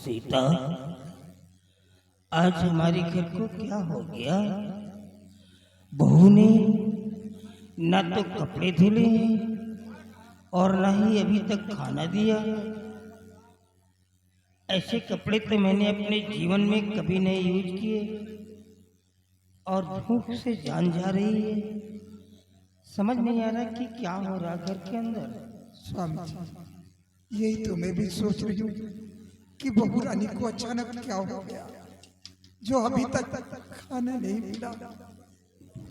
सीता, आज हमारे घर को क्या हो गया? बहू ने न तो कपड़े धुले और न ही अभी तक खाना दिया। ऐसे कपड़े तो मैंने अपने जीवन में कभी नहीं यूज किए और भूख से जान जा रही है। समझ नहीं आ रहा कि क्या हो रहा घर के अंदर। स्वामी जी, यही तो मैं भी सोच रही हूँ कि बहू रानी को अचानक क्या हो गया जो अभी तक खाना नहीं मिला।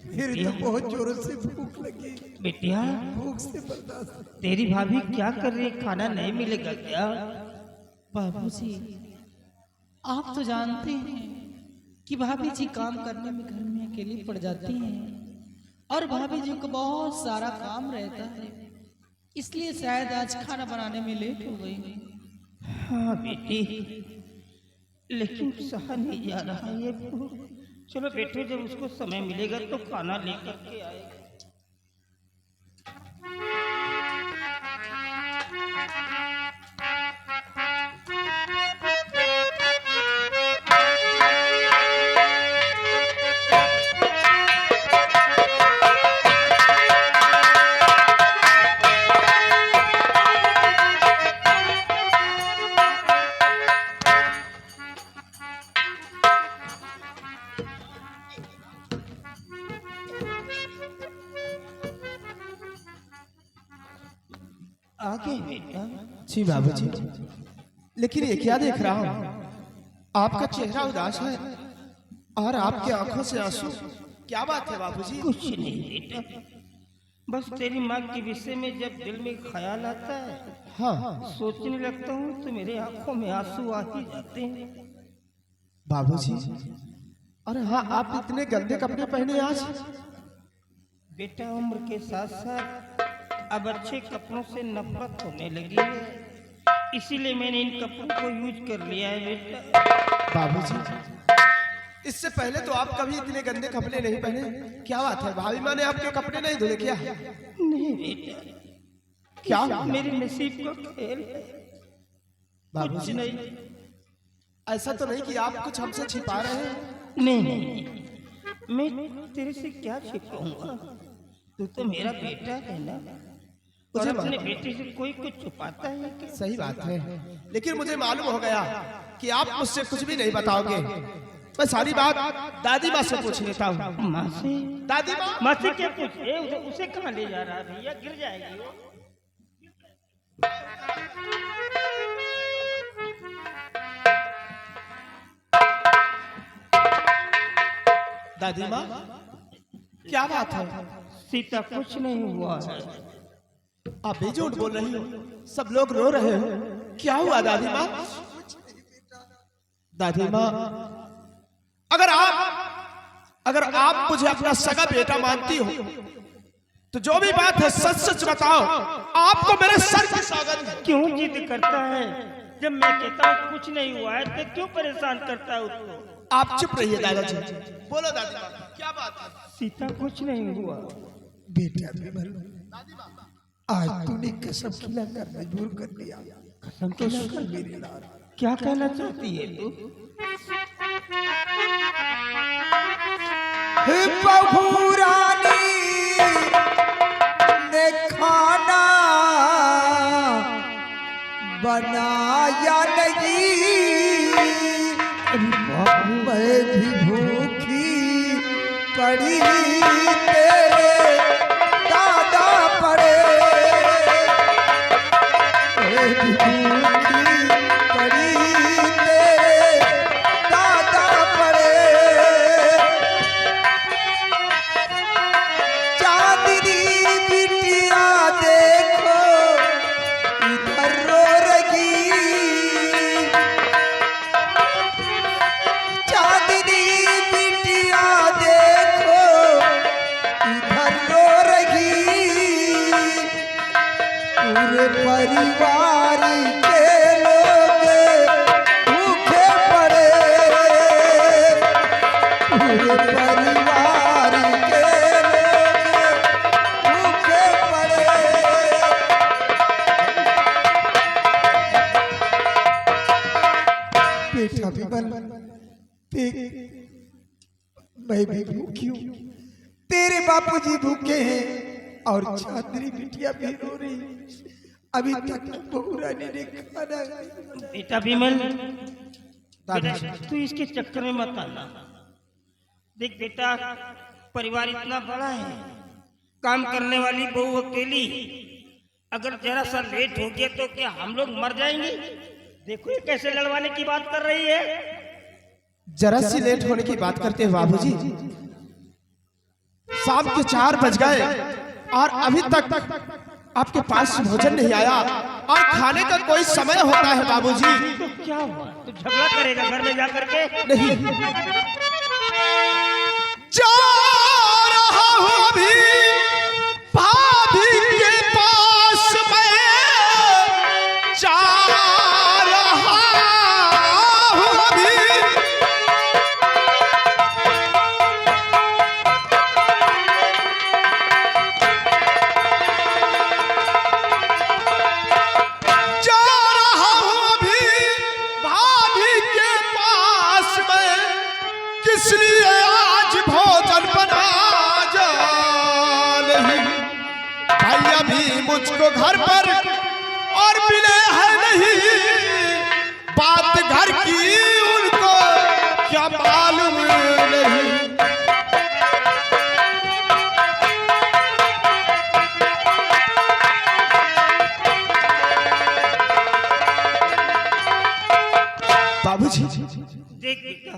फिर तो बहुत जोरों से भूख लगी। बेटिया, भूख से बर्दाश्त। तेरी भाभी क्या कर रही है? खाना नहीं मिलेगा क्या? बाबूजी, आप तो जानते हैं कि भाभी जी काम करने में घर में अकेली पड़ जाती हैं और भाभी जी को बहुत सारा काम रहता है, इसलिए शायद आज खाना बनाने में लेट हो गई। हाँ बेटी, लेकिन सहा नहीं जा रहा ये भूख। चलो बेटे, जब उसको समय मिलेगा तो खाना लेकर के आएगा। आगे बेटा। जी बाबूजी, लेकिन ये क्या देख रहा हूँ? आपका चेहरा उदास है और आपकी आंखों से आंसू। क्या बात है बाबूजी? कुछ नहीं बेटा, बस तेरी माँ के विषय में जब दिल में ख्याल आता है, हाँ सोचने लगता हूँ तो मेरे आंखों में आंसू आ ही जाते हैं। बाबूजी, अरे हाँ, आप इतने गंदे कपड़े पहने आज? बेटा, उम्र के साथ साथ अब अच्छे कपड़ों से नफरत होने लगी है, इसीलिए मैंने इन कपड़ों को यूज कर लिया है बेटा। बाबूजी, इससे पहले तो आप कभी इतने गंदे कपड़े नहीं पहने। क्या बात है, भाभी माँ ने आपके कपड़े नहीं धुले क्या? नहीं बेटा, क्या मेरे नसीब का खेल है। कुछ बाबूजी, नहीं। ऐसा तो नहीं कि आप कुछ हमसे छिपा रहे हैं? नहीं नहीं, मैं तेरे से क्या छिपाऊंगा? तू तो मेरा बेटा है ना, और अपने बेटे से कोई कुछ छुपाता है क्या? सही बात है, लेकिन मुझे मालूम हो गया कि आप मुझसे कुछ भी नहीं बताओगे। मैं सारी बात दादी माँ से पूछ लेता हूँ। माँ से? दादी माँ? माँ से क्या पूछे? उसे कहाँ ले जा रहा है भैया? गिर जाएगी वो। दादी माँ, क्या बात है? सीता, कुछ नहीं हुआ है। आप भी झूठ बोल रही हो, सब लोग रो रहे हो। क्या हुआ दादी माँ? दादी माँ, अगर आप मुझे अपना सगा बेटा मानती हो तो जो भी बात है सच सच बताओ। आपको मेरे सर की सौगंध है। क्यों जिद करता है? जब मैं कहता हूँ कुछ नहीं हुआ है तो क्यों परेशान करता है उसको? आप चुप रहिए दादाजी। बोलो दादी माँ, क्या बात है? सीता, कुछ नहीं हुआ। बेटा विमल, आज तूने कसम खिलाकर मजबूर कर दिया। कसम तो खिलाकर? सुन मेरी लाल, क्या कहना चाहती है तू? बहू रानी ने खाना बनाया नहीं, मैं भी भूखी पड़ी तेरे दादा पड़े। मैं भी भूखी पड़ी तेरे दादा पड़े। चांदनी बिटिया देखो इधर रो रही, चांदनी बिटिया देखो इधर रो रही। पूरे परिवार के लोग भूखे पड़े, पूरे परिवार के लोग भूखे पड़े। देख, मैं भी भूखी हूँ, तेरे बापूजी भूखे हैं और चांदनी बिटिया भी रो रही है। अभी तक बहू रानी ने खाना बेटा विमल, बेटा तू इसके चक्कर में मत आना। देख बेटा, परिवार इतना बड़ा है, काम करने वाली बहू अकेली, अगर जरा सा लेट हो गया तो क्या हम लोग मर जाएंगे? देखो ये कैसे लड़वाने की बात कर रही है। जरा सी लेट होने की बात करते हैं बाबूजी। शाम के 4 बज गए और अभी तक आपके पास भोजन नहीं आया और खाने का कोई समय होता है बाबूजी। तो क्या हुआ? तो झगड़ा करेगा घर में जाकर के? नहीं, जा रहा हूं अभी भाभी के पास, मैं जा रहा हूं अभी। जा रहा हूं अभी भाभी के पास, मैं किस लिए आज भोजन बना जा नहीं। भाई अभी मुझको घर पर और मिले है नहीं, बात घर की उनको क्या मालूम नहीं। बाबूजी, देख बेटा,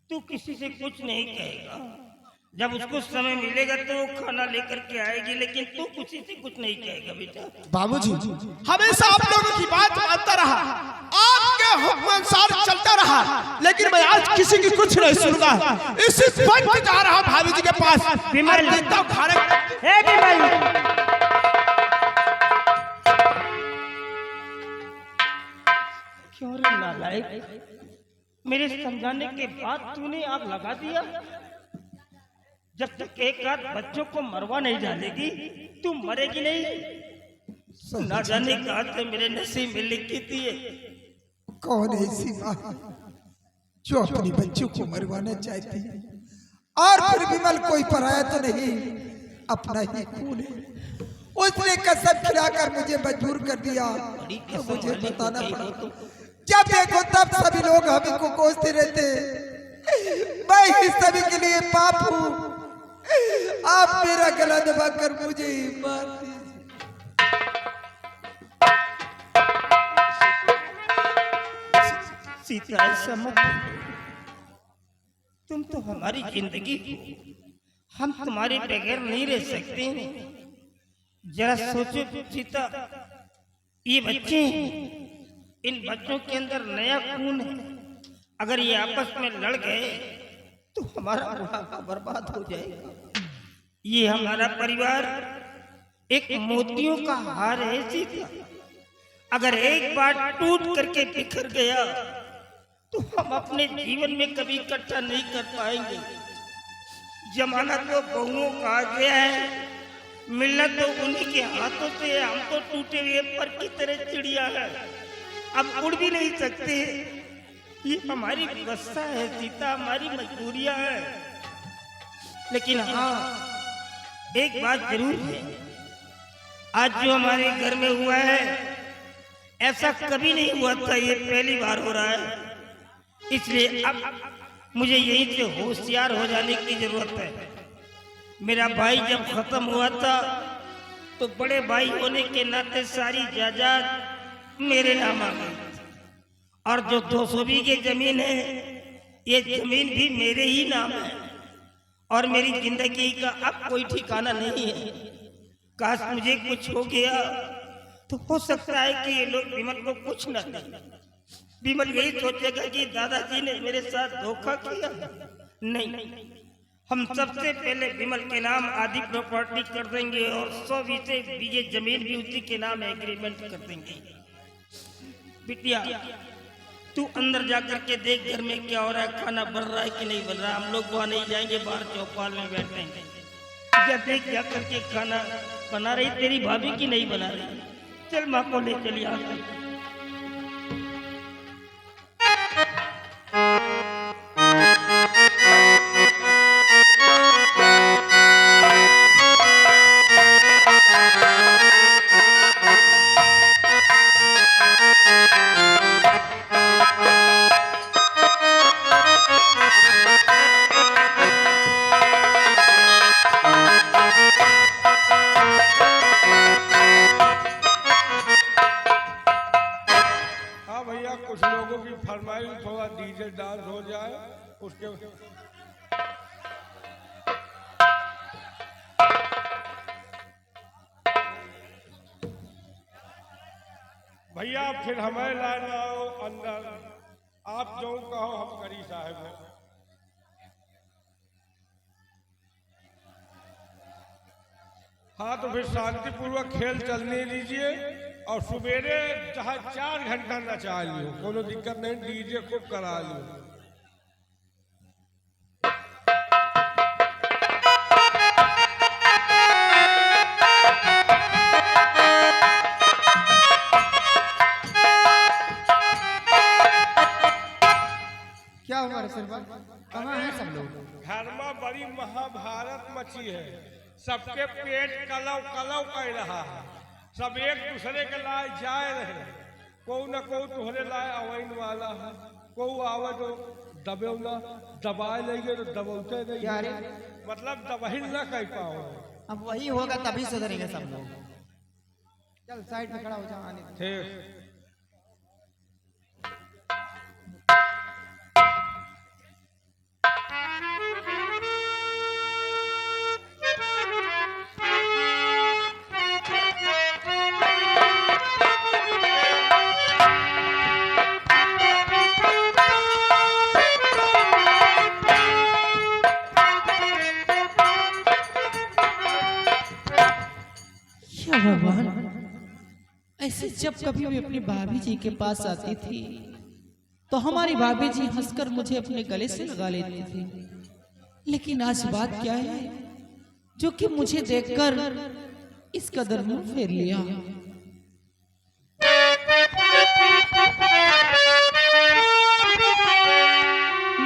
तू किसी से कुछ नहीं कहेगा। जब उसको समय मिलेगा तो वो खाना लेकर के आएगी, लेकिन तू किसी से कुछ नहीं कहेगा बेटा। बाबूजी, हमेशा आप लोगों की बात मानता रहा, आपके हुक्म अनुसार चलता रहा, लेकिन मैं आज किसी की कुछ नहीं सुनूंगा। इसी वक्त जा रहा हूं भाभी जी के पास। विमल, देखता हूं खाने। हे विमल, क्यों रे नालायक, मेरे समझाने के बाद तूने आग लगा दिया। जब तक एक रात बच्चों को मरवा नहीं डालेगी तू मरेगी नहीं। ना जाने कहा से मेरे नसीब में लिखी थी। कौन ऐसी माँ जो अपनी बच्चों को मरवाना चाहती है? और फिर विमल कोई पराया तो नहीं, अपना ही खून है। उसने कसम खिलाकर मुझे मजबूर कर दिया, तो मुझे बताना पड़ा। जब देखो तब सभी लोग हमें को कोसते रहते, मैं ही सभी के लिए पाप हूँ। आप मेरा गला दबाकर मुझे ही मार दीजिए। सीता, ऐसा मत, तुम तो हमारी जिंदगी हो, हम तुम्हारे बगैर नहीं रह सकते। जरा सोचो सीता, ये बच्चे हैं, इन बच्चों के अंदर नया खून है। अगर ये आपस में लड़ गए तो हमारा बुढ़ापा बर्बाद हो जाएगा। ये हमारा परिवार एक मोतियों का हार है सीता, अगर एक बार टूट करके बिखर गया तो हम अपने जीवन में कभी इकट्ठा नहीं कर पाएंगे। जमाना तो बहुओं का आ गया है, मिलना तो उन्हीं के हाथों से है। हम तो टूटे हुए पर की तरह चिड़िया है, अब उड़ भी नहीं सकते। ये हमारी व्यवस्था है सीता, हमारी मजबूरियां है। लेकिन हाँ, एक बात जरूर है, आज जो हमारे घर में हुआ है ऐसा कभी नहीं हुआ था, ये पहली बार हो रहा है। इसलिए अब मुझे यहीं से होशियार हो जाने की जरूरत है। मेरा भाई जब खत्म हुआ था तो बड़े भाई होने के नाते सारी जायदाद मेरे नाम आ गई, और जो 200 बीघे जमीन है ये जमीन भी मेरे ही नाम है, और मेरी जिंदगी का अब कोई ठिकाना नहीं है। काश मुझे कुछ हो गया तो हो सकता है कि ये लोग विमल को कुछ न दें। विमल यही सोचेगा कि दादाजी ने मेरे साथ धोखा किया। नहीं, हम सबसे पहले विमल के नाम आधी प्रॉपर्टी कर देंगे और 100 बीघे जमीन भी उसी के नाम एग्रीमेंट कर देंगे। बिटिया, तू अंदर जाकर के देख घर में क्या हो रहा है, खाना बन रहा है कि नहीं बन रहा। हम लोग वहाँ नहीं जाएंगे, बाहर चौपाल में बैठेंगे। क्या देख जाकर के खाना बना रही तेरी भाभी की नहीं बना रही। चल माँ को ले चलिए आकर। उसके भैया फिर हमें लाना आओ अंदर, आप जो कहो हम करी साहब हैं। हाँ तो फिर शांतिपूर्वक खेल चलने दीजिए और सवेरे चाहे 4 घंटा नचा लियो, कोनो दिक्कत नहीं, डीजे खूब करा लियो। क्या हुआ रसलवा? कहाँ हैं सब लोग? घर में बड़ी महाभारत मची है, सबके पेट कलव कलव कर रहा है, सब एक दूसरे के लाए जाए रहे, को न को तुहरे लाए अवैन वाला है, को आवे तो दबे ना, दबाए लेंगे तो दबोते नहीं, क्या रे? मतलब दबही न कह पाओ। अब वही होगा तभी सुधरेंगे सब लोग। चल साइड में खड़ा हो जा, आने दे। ठीक या भगवान, ऐसे जब कभी भी अपनी भाभी जी के पास आती थी तो हमारी भाभी जी हंसकर मुझे अपने गले से लगा लेती थी, लेकिन आज बात क्या है जो कि मुझे देखकर इस कदर मुंह फेर लिया।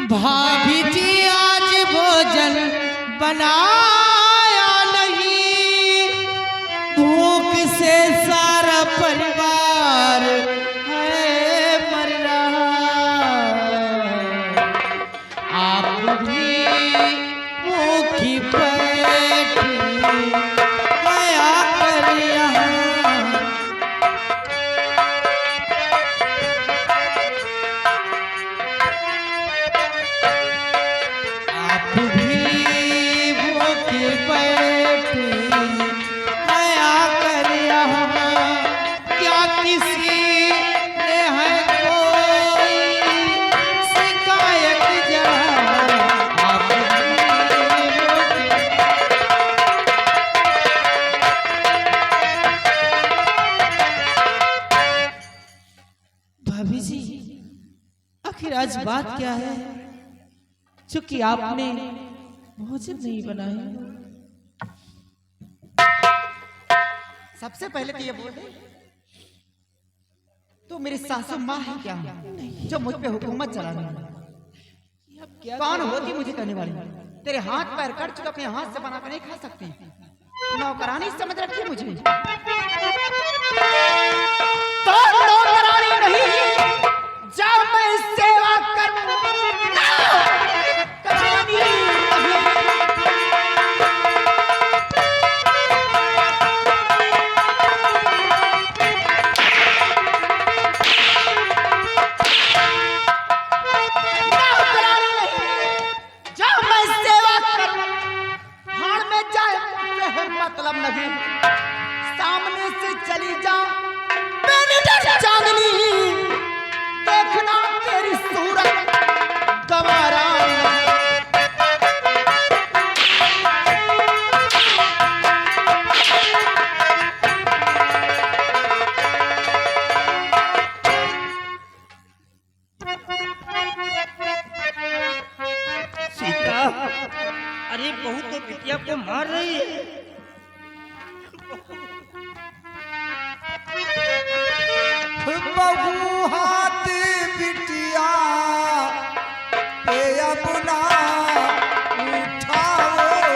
भाभी जी आज भोजन बनाया नहीं, भूख से सारा परिवार है मर रहा, आप भी भूखी बैठी आया कर यहाँ। आप भी भूखी बैठी आया कर यहाँ, क्या किसी ने है कोई शिकायत जरा, आप भी भूखी। भाभी जी, आखिर आज बात क्या है जो कि आपने भोजन नहीं बनाया? सबसे पहले तो ये बोल दे, तू मेरी सासू माँ है क्या जो मुझ पे हुकूमत चलाने वाली? अब क्या कौन होती मुझे कहने वाली? तेरे हाथ पैर कट चुके, अपने हाथ से बना कर नहीं खा सकती, नौकरानी समझ रखी है मुझे। तो नौकरानी नहीं, जब मैं सेवा करूं करानी नहीं। मतलब नहीं, सामने से चली जा चांदनी, देखना तेरी सूरत गवारा सीता, अरे बहू तो बिटिया को मार रही है। बहू हाथ बिटिया पे अपना उठाओ,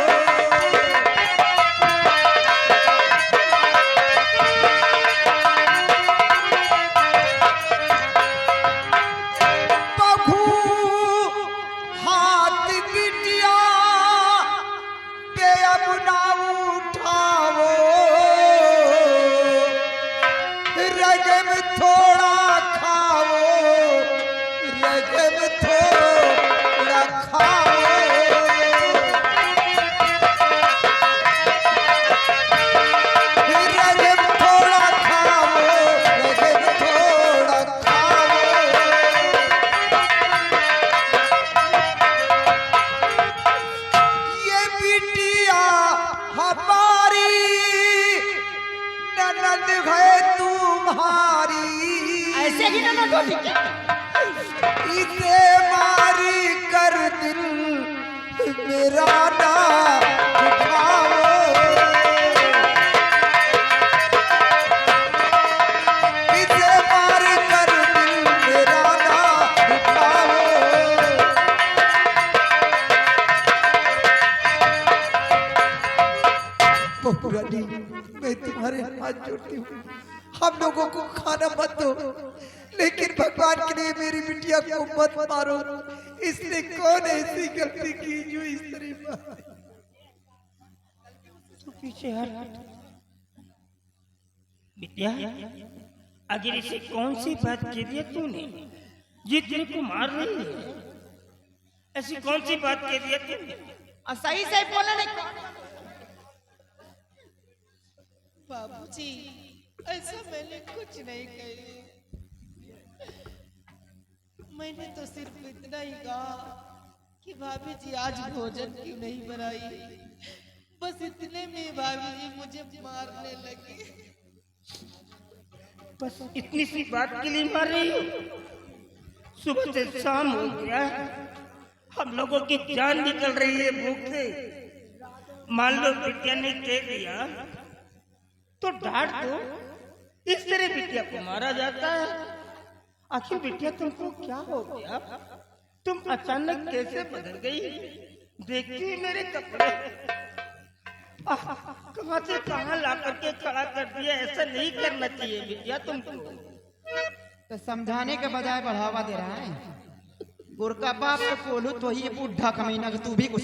बहू हाथ बिटिया पे अपना उठाओ, रगम थोड़ा खाओ, रगम थोड़ा याद है तुम्हारी, ऐसे ही ना तो ठीक है। इसे मारी कर दिल मेरा ना दुखाओ, इसे मारी कर दिल मेरा ना दुखाओ। बहू रानी, मैं तुम्हारे हाथ जोड़ती हूँ, हम लोगों को खाना मत दो, लेकिन भगवान के लिए मेरी बिटिया को मत मारो। इसने कौन ऐसी गलती की जो इस तरह तू पीछे हट। बिटिया, अगर इसे कौन सी बात कह दी है तूने ये तेरे को मार रही है? ऐसी कौन सी बात कह दी है तूने? और सही से बोला नहीं। बाबूजी, ऐसा मैंने कुछ नहीं कही, मैंने तो सिर्फ इतना ही कहा कि भाभी जी आज भोजन क्यों नहीं बनाई। बस इतने में भाभी जी मुझे मारने लगी। बस इतनी सी बात के लिए मार रही हो? सुबह से शाम हो गया, हम लोगों की जान निकल रही है भूख से। मान लो बिटिया ने कह दिया तो डांट दो, इस तरह बिटिया को मारा जाता है? आखिर बिटिया तुमको क्या हो गया? तुम अचानक कैसे बदल गई? देखती मेरे कपड़े कहां से कहां ला करके खड़ा कर दिया। ऐसा नहीं करना चाहिए बिटिया तुमको। तो समझाने के बजाय बढ़ावा दे रहा है। गुरका बाप तो कोलू तो ही बूढ़ा कमीना तू भी कुछ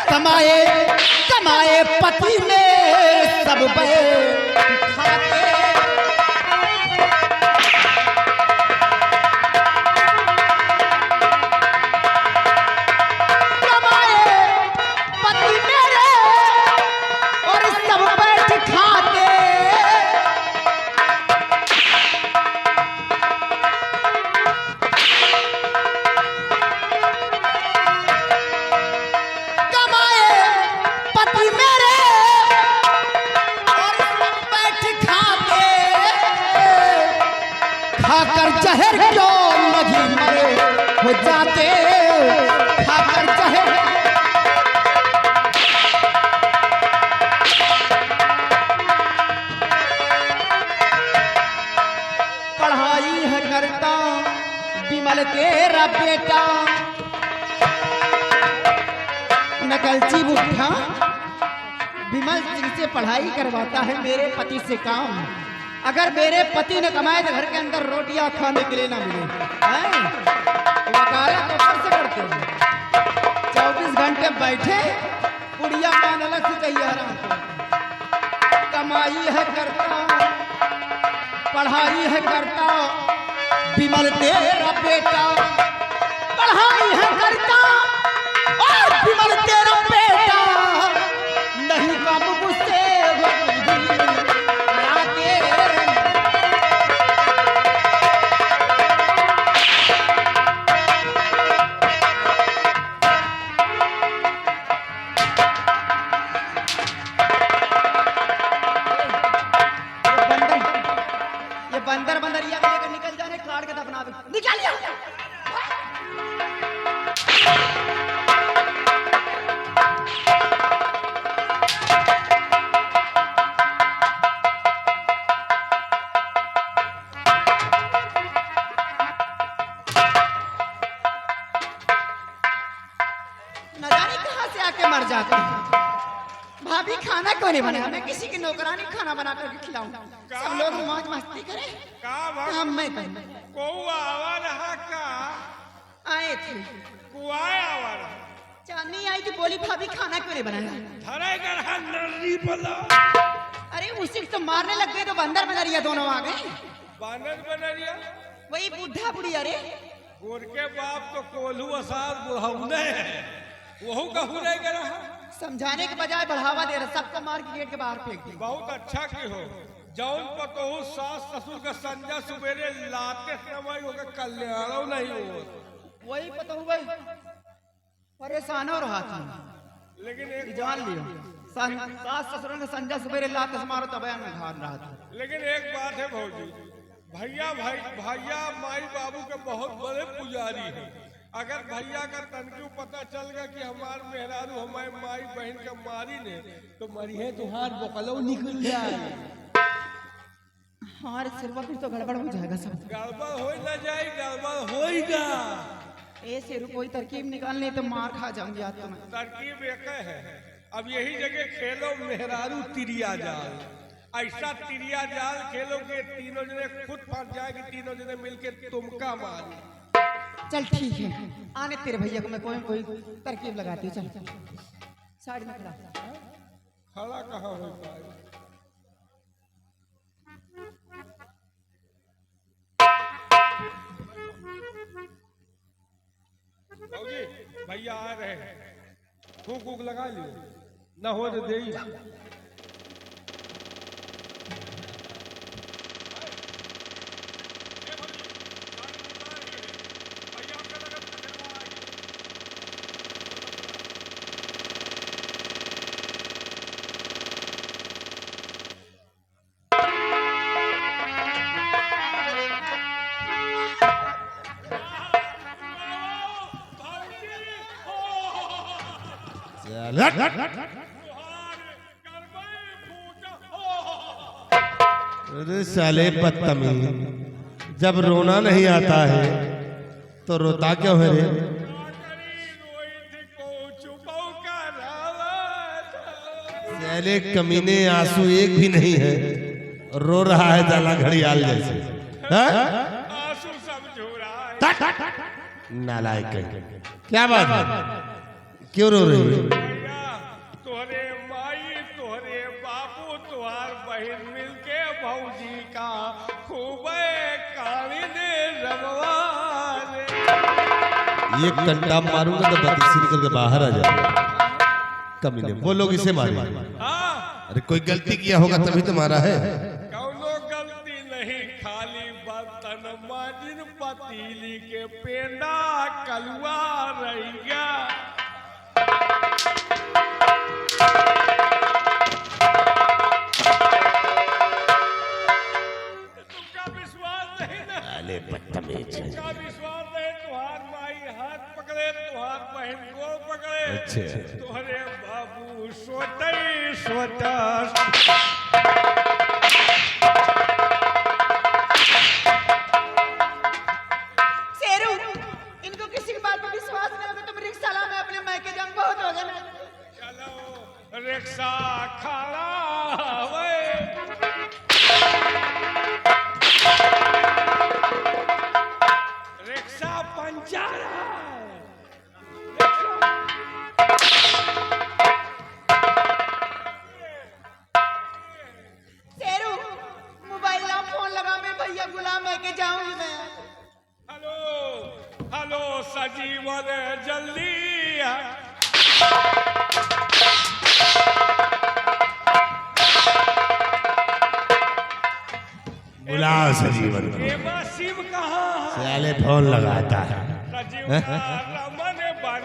कमाए कमाए पति में सब खाते, कमाए पति मेरे और सब बैठ खाते। खाकर जहर क्यों नहीं मरे हो जाते, खाकर जहर। पढ़ाई है करता विमल तेरा बेटा, नकलची बुढ़ा विमल सिंह से पढ़ाई करवाता है मेरे पति से काम। अगर मेरे पति ने कमाए तो घर के अंदर रोटियां खाने के लिए ना मिले, वकालत तो कैसे करते हैं? 24 घंटे बैठे कुड़िया मान अलग से चाहिए हराम को। कमाई है करता पढ़ाई है करता विमल तेरा बेटा, पढ़ाई है करता और विमल तेरा बेटा, नहीं कम गुस्से बंदर बंदरिया को लेकर निकल जाने, काट के दफना निकाल लिया। न जाने कहां से आके मर जाते हैं। भाभी खाना क्यों नहीं बनाया? मैं किसी की नौकरानी खाना बना कर खिलाऊं, सब लोग मौज मस्ती करें। काम मैं करूं। आवा रहा का आए थे कुआए आवा रहा चांदनी आई थी, बोली भाभी खाना क्यों नहीं बनाया? धरे कर नर्री बला। अरे उसी को तो मारने लग गए तो बंदर बनरिया दोनों आ गए। बानर बनरिया वही बूढ़ा बुढ़ी। अरे गोर के बाप तो कोल्हू असार बुढ़ौने है, वहू कहू रह गया रहा। समझाने के बजाय बढ़ावा दे रहा, सबको मार के गेट के बाहर फेंक दी। बहुत अच्छा की हो जौन पतोहू सास ससुर का संजा सुबेरे लाते समय होगा कल्याण नहीं हो। वही पता हुआ परेशान हो रहा था। लेकिन ये एक जान लियो, सास ससुर ने संजय सवेरे लात से मारो तब में घाट रहा था। लेकिन एक बात है भौजी, भैया माई बाबू के बहुत बड़े पुजारी हैं। अगर भैया का तनक्यू पता चल गया कि हमार मेहरारू हमारे माई बहन का मारी ने तो मरिए तुहार बोकलो निकल जाए। हमारे सिरवा फिर तो गड़बड़ हो जाएगा सब। गड़बड़ हो न जाए, गड़बड़ होएगा। ऐसे कोई तरकीब निकालने तो मार खा जाऊंगी आज तो मैं। तरकीब एक है, अब यही जगह खेलो मेहरारू तिरिया जाल। ऐसा तिरिया जाल खेलो कि तीनों जने खुद फंस जाएगी, तीनों जने मिलके तुमका मारी। चल ठीक है, आने तेरे भैया को मैं कोई तरकीब लगाती हूँ। चल साड़ी में खड़ा। खड़ा कहाँ हो पाए? भौजी भैया आ रहे हैं, फूक वूक लगा लियो, न हो तो दे। अरे साले बदतमीज, जब रोना नहीं आता है तो रोता क्यों है रे? साले कमीने, आंसू एक भी नहीं है, रो रहा है जाला घड़ियाल जैसे। आंसू सब झो रहा है। नालायक कहीं। क्या बात है, क्यों रो रही है? तोहरे माई तोहरे बापू तुहार बहन मिलके भौजी का खूब काली दे रमवाने। ये कंटा मारूंगा तो बत्तीसी निकल के बाहर आ जाएगा। कमीने वो लोग इसे मारे। हाँ, अरे कोई गलती किया होगा तभी तो मारा है। कौनो गलती नहीं, खाली बर्तन माजिन पतीली के पेंडा कलुआ रही गया। तुमका विश्वास नहीं ना? साले बदतमीज। तुमका विश्वास नहीं, तुहार माई हाथ पकड़े, तुहार बहन को पकड़े, अच्छा। तुहरे बाबू सोते सोता। शेरू, इनको किसी की बात पर विश्वास नहीं होगा। तुम रिक्शा ला, मैं अपने मायके जाऊं। बहुत हो गया। चलो रिक्शा खड़ा वे। रिक्शा पंचर है। शेरू, मोबाइल ला, फोन लगा, मैं भैया गुलाम है के जाऊंगी मैं। हेलो हेलो सजीवन जल्दी आ। बुलाओ सजीवन को। एमा शिव कहाँ है? साले फोन लगाता है। सजीवन रमन बन।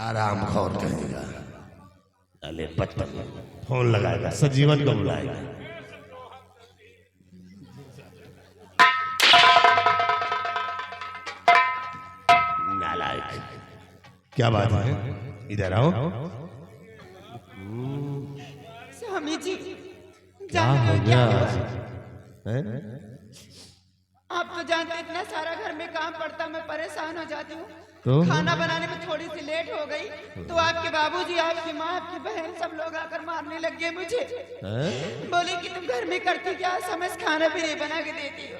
आराम खोर कहेगा। साले बदतमीज, फोन लगाएगा, सजीवन को बुलाएगा। नालायक। क्या बात है, इधर आओ। स्वामी जी, क्या जानते हो हो गया? क्या? हैं? आप तो जानते हैं, इतना सारा घर में काम पड़ता, मैं परेशान हो जाती हूँ। तो? खाना बनाने में थोड़ी सी लेट हो गई तो आपके बाबूजी, आपकी माँ, आपकी बहन सब लोग आकर मारने लग गए मुझे। हैं? बोले कि तुम घर में करती क्या, समझ खाना भी नहीं बना के देती हो।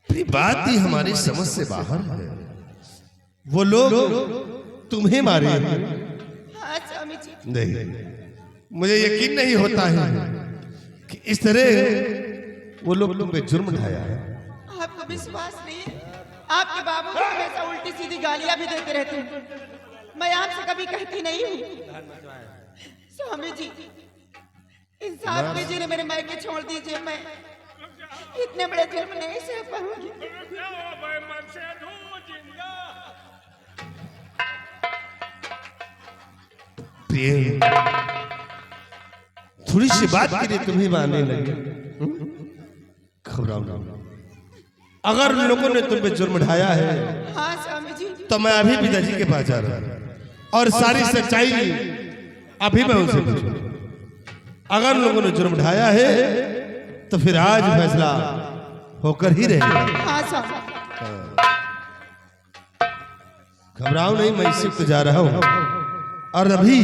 तेरी बात ही हमारी समझ से बाहर है। वो लोग तुम्हें मारे? हाँ स्वामी जी। नहीं, मुझे यकीन नहीं होता है कि इस तरह वो लोग तुम पे जुर्म ढाया है। आपको विश्वास नहीं है? आपके बाबूजी हमेशा उल्टी सीधी गालियां भी देते रहते हैं। मैं आपसे कभी कहती नहीं हूँ। स्वामी जी, इंसाफ कीजिए ना, मेरे मायके छोड़ दीजिए, मैं इतने बड़े जुर्म नहीं सह पाऊंगी। मन से धो जिंदा। प्रेम, थोड़ी सी बात के लिए तुम्हें मानने लगे। घबराओ ना, अगर लोगों ने तुम पे जुर्म ढाया है हाँ स्वामी जी। तो मैं अभी पिताजी के पास जा रहा हूं और सारी सच्चाई अभी मैं उनसे पूछूंगा। अगर लोगों ने जुर्म ढाया है तो फिर आज फैसला होकर ही रहेगा। हाँ स्वामी। घबराओ नहीं, मैं इसी को जा रहा हूं और अभी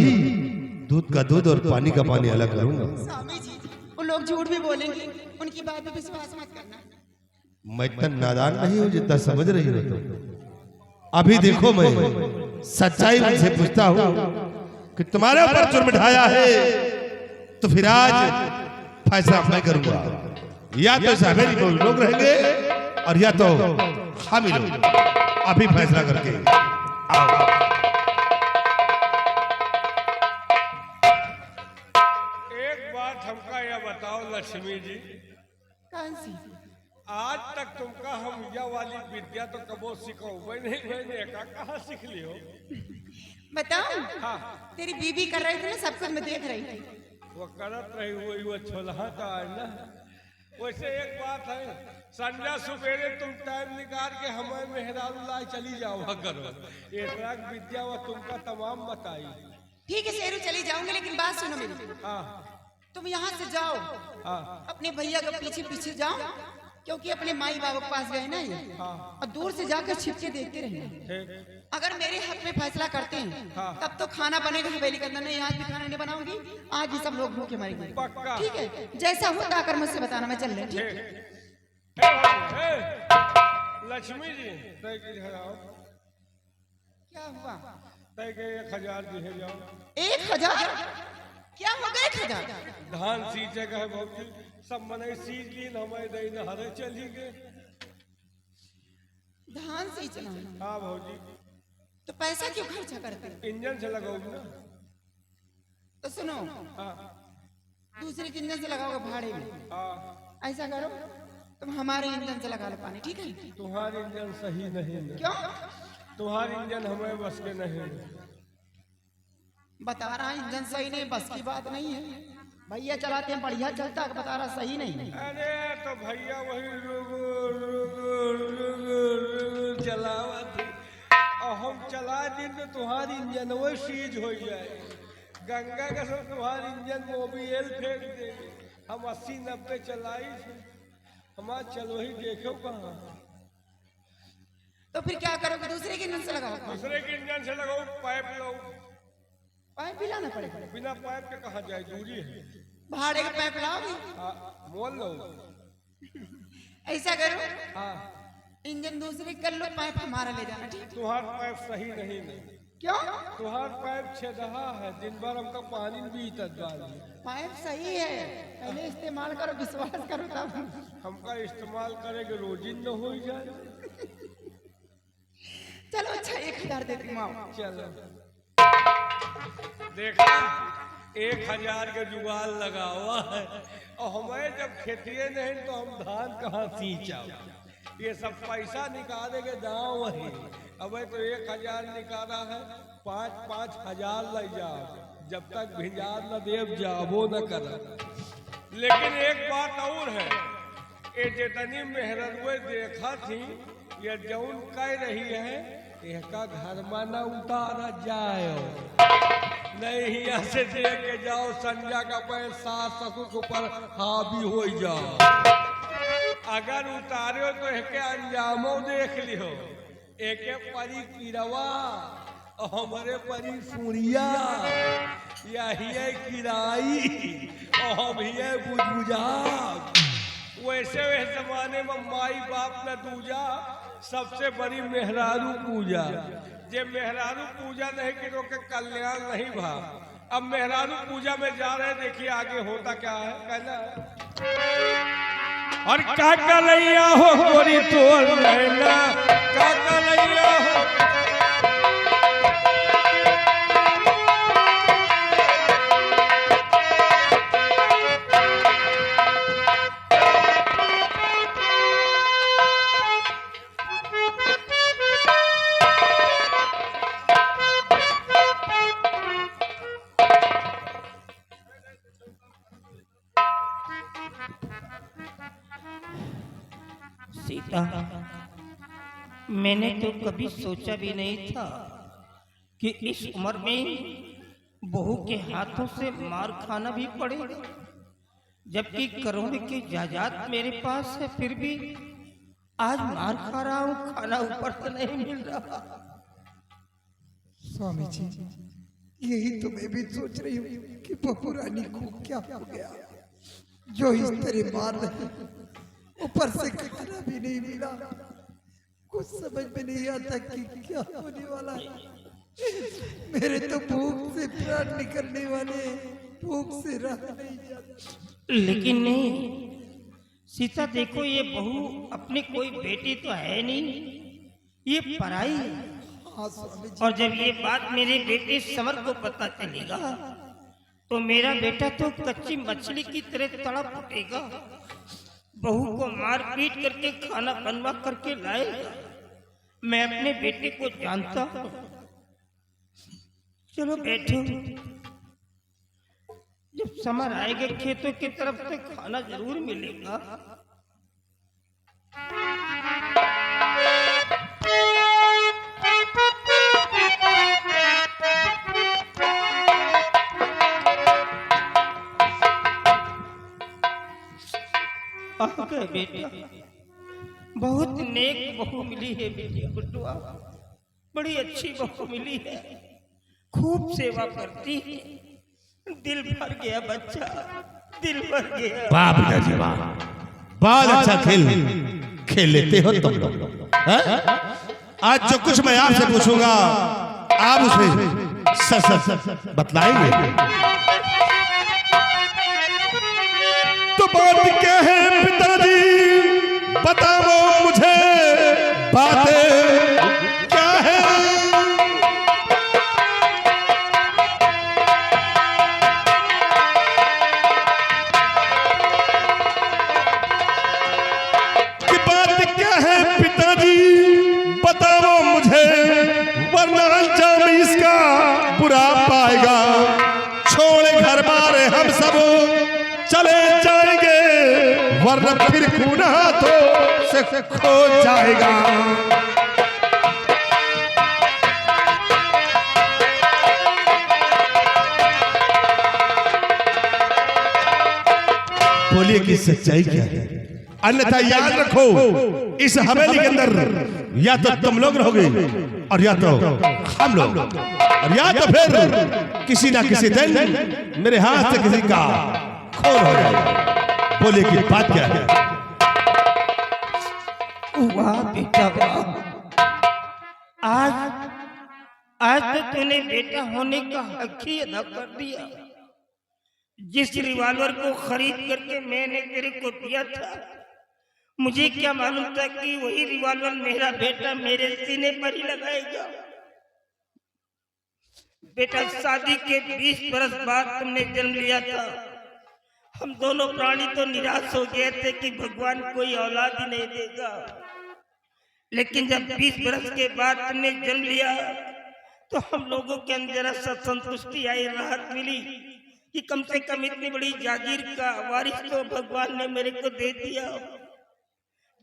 दूध का दूध और पानी का पानी अलग करूंगा। स्वामी जी, वो लोग झूठ भी बोलेंगे, उनकी बात पे विश्वास मत करना। मैं इतना नादान नहीं हूं जितना समझ रही हो तुम। अभी देखो, मैं सच्चाई उनसे पूछता हूं कि तुम्हारे ऊपर जुर्म ढाया है तो फिर आज फैसला मैं करूंगा। या तो साहबेरी को लोग रहेंगे और या तो हम ही लोग। अभी फैसला करके आओ। एक बात हमका यह बताओ लक्ष्मी जी, कौन सी? आज तक तुमका हम यह वाली विद्या तो कबो सिखाओ नहीं, मैंने कहाँ सीख ली हो? बताओ। हाँ। तेरी बीबी कर रही थी ना, सब कुछ मैं देख रही थी। वो करत रही हुई वो छोलहा था ना। वैसे एक बात है, संध्या सुबेरे तुम टाइम निकाल के हमें मेहरारू लाई चली जाओ करो। इतना विद्या वो तुमका तमाम बताई। ठीक है शेरू, चली जाऊंगी, लेकिन बात सुनो मेरी। हाँ तुम यहाँ से जाओ, हाँ अपने भैया के पीछे पीछे जाओ, क्योंकि अपने माई बाबा के पास गए ना ये, और दूर से जाकर छिपके देखते रहे। ठीक। अगर मेरे हक में फैसला करते हैं हाँ। तब तो खाना बनेगा हवेली के अंदर। नहीं, आज भी खाना नहीं बनाऊंगी, आज ही सब लोग भूखे मरेंगे। पक्का। ठीक है, जैसा होता आकर मुझसे बताना, मैं चल रही। ठीक है? लक्ष्मी जी तय की जाओ, क्या हुआ? तय के 1000 दिए जाओ। 1000? क्या हो गया 1000? धान सींचे गए भौजी, सब मने सींच ली, हमें दई नहरे चली गए। धान सींचना? हाँ भौजी। तो पैसा क्यों खर्चा करते हैं? इंजन से लगाओ ना। तो सुनो, हाँ दूसरे के इंजन से लगाओगे भाड़े में। हाँ। ऐसा करो, तुम हमारे इंजन से लगा लो पानी, ठीक है? तुम्हारी इंजन सही नहीं है। क्यों? तुम्हारी इंजन हमें बस के नहीं है। बता रहा इंजन सही नहीं, बस की बात नहीं है। भैया चलाते हैं, बढ़िया चलता है, बता रहा सही नहीं है। अरे तो भैया वही चलावा थी और हम चला दिन तो तुम्हारी इंजन वो सीज हो जाए। गंगा का सब तुम्हारी इंजन मोबियल फेंक दे। हम 80-90 चलाई थे, हमारा चलो ही देखो कहाँ। तो फिर क्या करोगे? दूसरे के इंजन से लगाओ। दूसरे के इंजन से लगाओ, पाइप लो। पाइप भी लाना पड़ेगा? बिना पाइप के कहाँ जाए, दूरी है। भाड़े का पाइप लाओगे? हाँ मोल लो। ऐसा करो, हाँ इंजन दूसरे कर लो, पाइप हमारा ले जाना, ठीक? तुम्हारा पाइप सही नहीं है। क्यों? तुम्हारा पाइप छेदहा है, दिन भर हमका पानी बीतत डाली। पाइप सही है, पहले इस्तेमाल करो, विश्वास करो तब। हमका इस्तेमाल करेंगे रोजिन न हो जाए। चलो अच्छा, 1000 देती हूँ, आओ। चलो देखा, 1000 के जुगाड़ लगा हुआ है और हमें जब खेतिए नहीं तो हम धान कहाँ सींचा। ये सब पैसा निकालेंगे दाव वही। अब तो 1000 निकाला है, 5-5 हजार ले जाओ, जब तक भिंजार न देव जाबो न कर। लेकिन एक बात और है, ये जितनी मेहरनुए देखा थी, ये जौन कह रही है, इसका घर में न उतारा जाए। नहीं यहाँ से दे के जाओ, संध्या का पैसा ससुर के ऊपर हावी हो जाओ। अगर उतारे हो तो एक अंजामो देख लियो। एक परी किरवा और हमारे परी सूरिया, यही है किराई और हम ही है बुझबुझा। वैसे वे जमाने में माई बाप न दूजा, सबसे बड़ी मेहरारू पूजा। जे मेहरारू पूजा नहीं की तो कल्याण नहीं भा। अब मेहरारू पूजा में जा रहे, देखिए आगे होता क्या है। कहना और का कलैया हो गोरी तोड़ लेना, का कलैया हो। सीता, मैंने तो कभी सोचा भी नहीं था कि इस उम्र में बहू के हाथों से मार खाना भी पड़ेगा, जबकि करोड़ की जायदाद मेरे पास है, फिर भी आज मार खा रहा हूँ, खाना ऊपर से नहीं मिल रहा। स्वामी जी, यही तो मैं भी सोच रही हूँ कि बहू रानी को क्या हो गया जो इस तरह मार रही, ऊपर से खाना भी नहीं मिला। कुछ समझ में नहीं आता कि क्या होने वाला है। मेरे तो भूख से प्राण निकलने वाले, भूख से रह नहीं जाता। लेकिन नहीं सीता, देखो ये बहू अपनी कोई बेटी तो है नहीं, ये पराई है। हाँ स्वामी जी, और जब ये बात मेरे बेटे समर को पता चलेगा तो मेरा बेटा तो कच्ची मछली की तरह तड़प उठेगा, बहू को मार पीट करके खाना बनवा करके लाएगा। मैं अपने बेटे को जानता हूँ। चलो बैठो, जब समर आएगा खेतों की तरफ से खाना जरूर मिलेगा। बेटा, बहुत नेक बहू मिली है बेटी बुटुआ, बड़ी अच्छी बहू मिली है, खूब सेवा करती है, दिल भर गया बच्चा, दिल भर गया। वाह पिताजी वाह, बहुत अच्छा खेल खेल लेते हो तुम लोग। आज जो कुछ मैं आपसे पूछूंगा आप उसे सच सच बतलाएंगे। तो बात क्या है पिताजी, बताओ मुझे बातें क्या है। कि बात क्या है पिताजी, बताओ मुझे, वरना अंजाम इसका बुरा पाएगा। छोड़े घर बार हम सब चले जाएंगे, वरना फिर खून हाथों से खो जाएगा। बोलिए कि सच्चाई क्या है, अन्यथा याद रखो इस हवेली के अंदर या तो तुम लोग रहोगे और या तो हम लोग, और या तो फिर किसी ना किसी दिन मेरे हाथ से किसी का खून हो जाएगा। बोलिए कि बात क्या है। वाह बेटा वाह, आज तो तूने बेटा होने का हक ही अदा कर दिया। जिस रिवॉल्वर को खरीद करके मैंने तेरे को दिया था, मुझे क्या मालूम था कि वही रिवॉल्वर मेरा बेटा मेरे सीने पर ही लगाएगा। बेटा, शादी के 20 बरस बाद तुमने जन्म लिया था। हम दोनों प्राणी तो निराश हो गए थे कि भगवान कोई औलाद ही नहीं देगा, लेकिन जब 20 बरस के बाद तुमने जन्म लिया तो हम लोगों के अंदर संतुष्टि आई, राहत मिली कि कम से कम इतनी बड़ी जागीर का वारिस तो भगवान ने मेरे को दे दिया।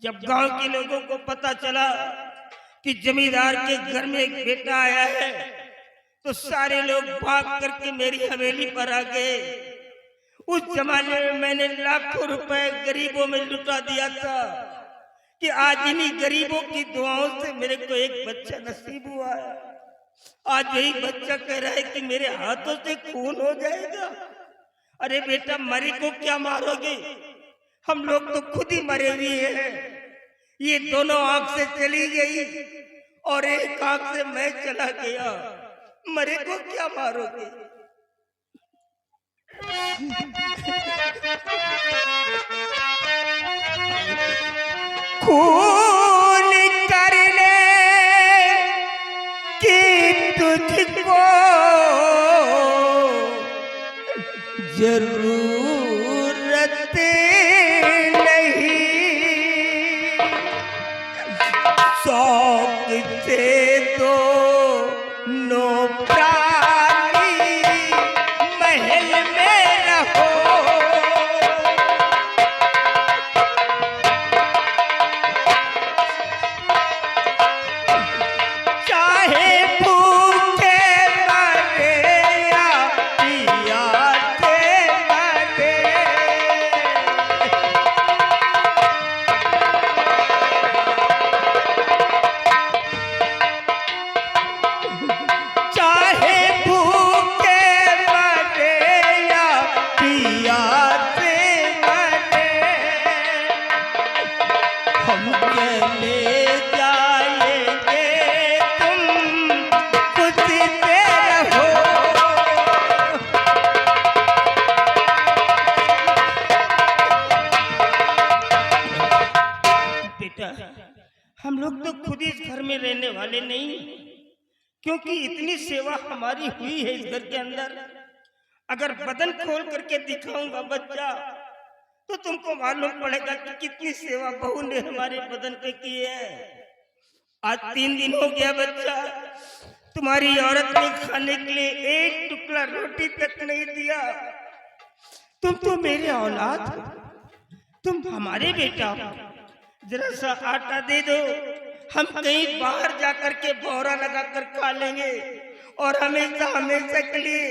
जब गांव के लोगों को पता चला कि जमींदार के घर में एक बेटा आया है तो सारे लोग भाग करके मेरी हवेली पर आ गए। उस जमाने में मैंने लाखों रुपए गरीबों में लुटा दिया था कि आज इन्हीं गरीबों की दुआओं से मेरे को एक बच्चा नसीब हुआ है। आज यही बच्चा कह रहा है कि मेरे हाथों से खून हो जाएगा। अरे बेटा, मरे को क्या मारोगे, हम लोग तो खुद ही मरे हुए हैं। ये दोनों आंख से चली गई और एक आंख से मैं चला गया, मरे को क्या मारोगे। खून करने की तुझको जरूरत नहीं, शौक से तो नो प्राणी महल में रहो। हम लोग तो खुद इस घर में रहने वाले नहीं, क्योंकि इतनी सेवा हमारी हुई है इस घर के अंदर। अगर बदन खोल करके दिखाऊंगा बच्चा, तो तुमको मालूम पड़ेगा कि कितनी सेवा बहू ने हमारे बदन पे की है। आज 3 दिन हो गया बच्चा, तुम्हारी औरत ने खाने के लिए एक टुकड़ा रोटी तक नहीं दिया। तुम तो मेरे औलाद हो, तुम हमारे बेटा हो। जरा सा आटा दे दो, हम कहीं बाहर जाकर के बोरा लगा कर खा लेंगे और हमेशा हमेशा के लिए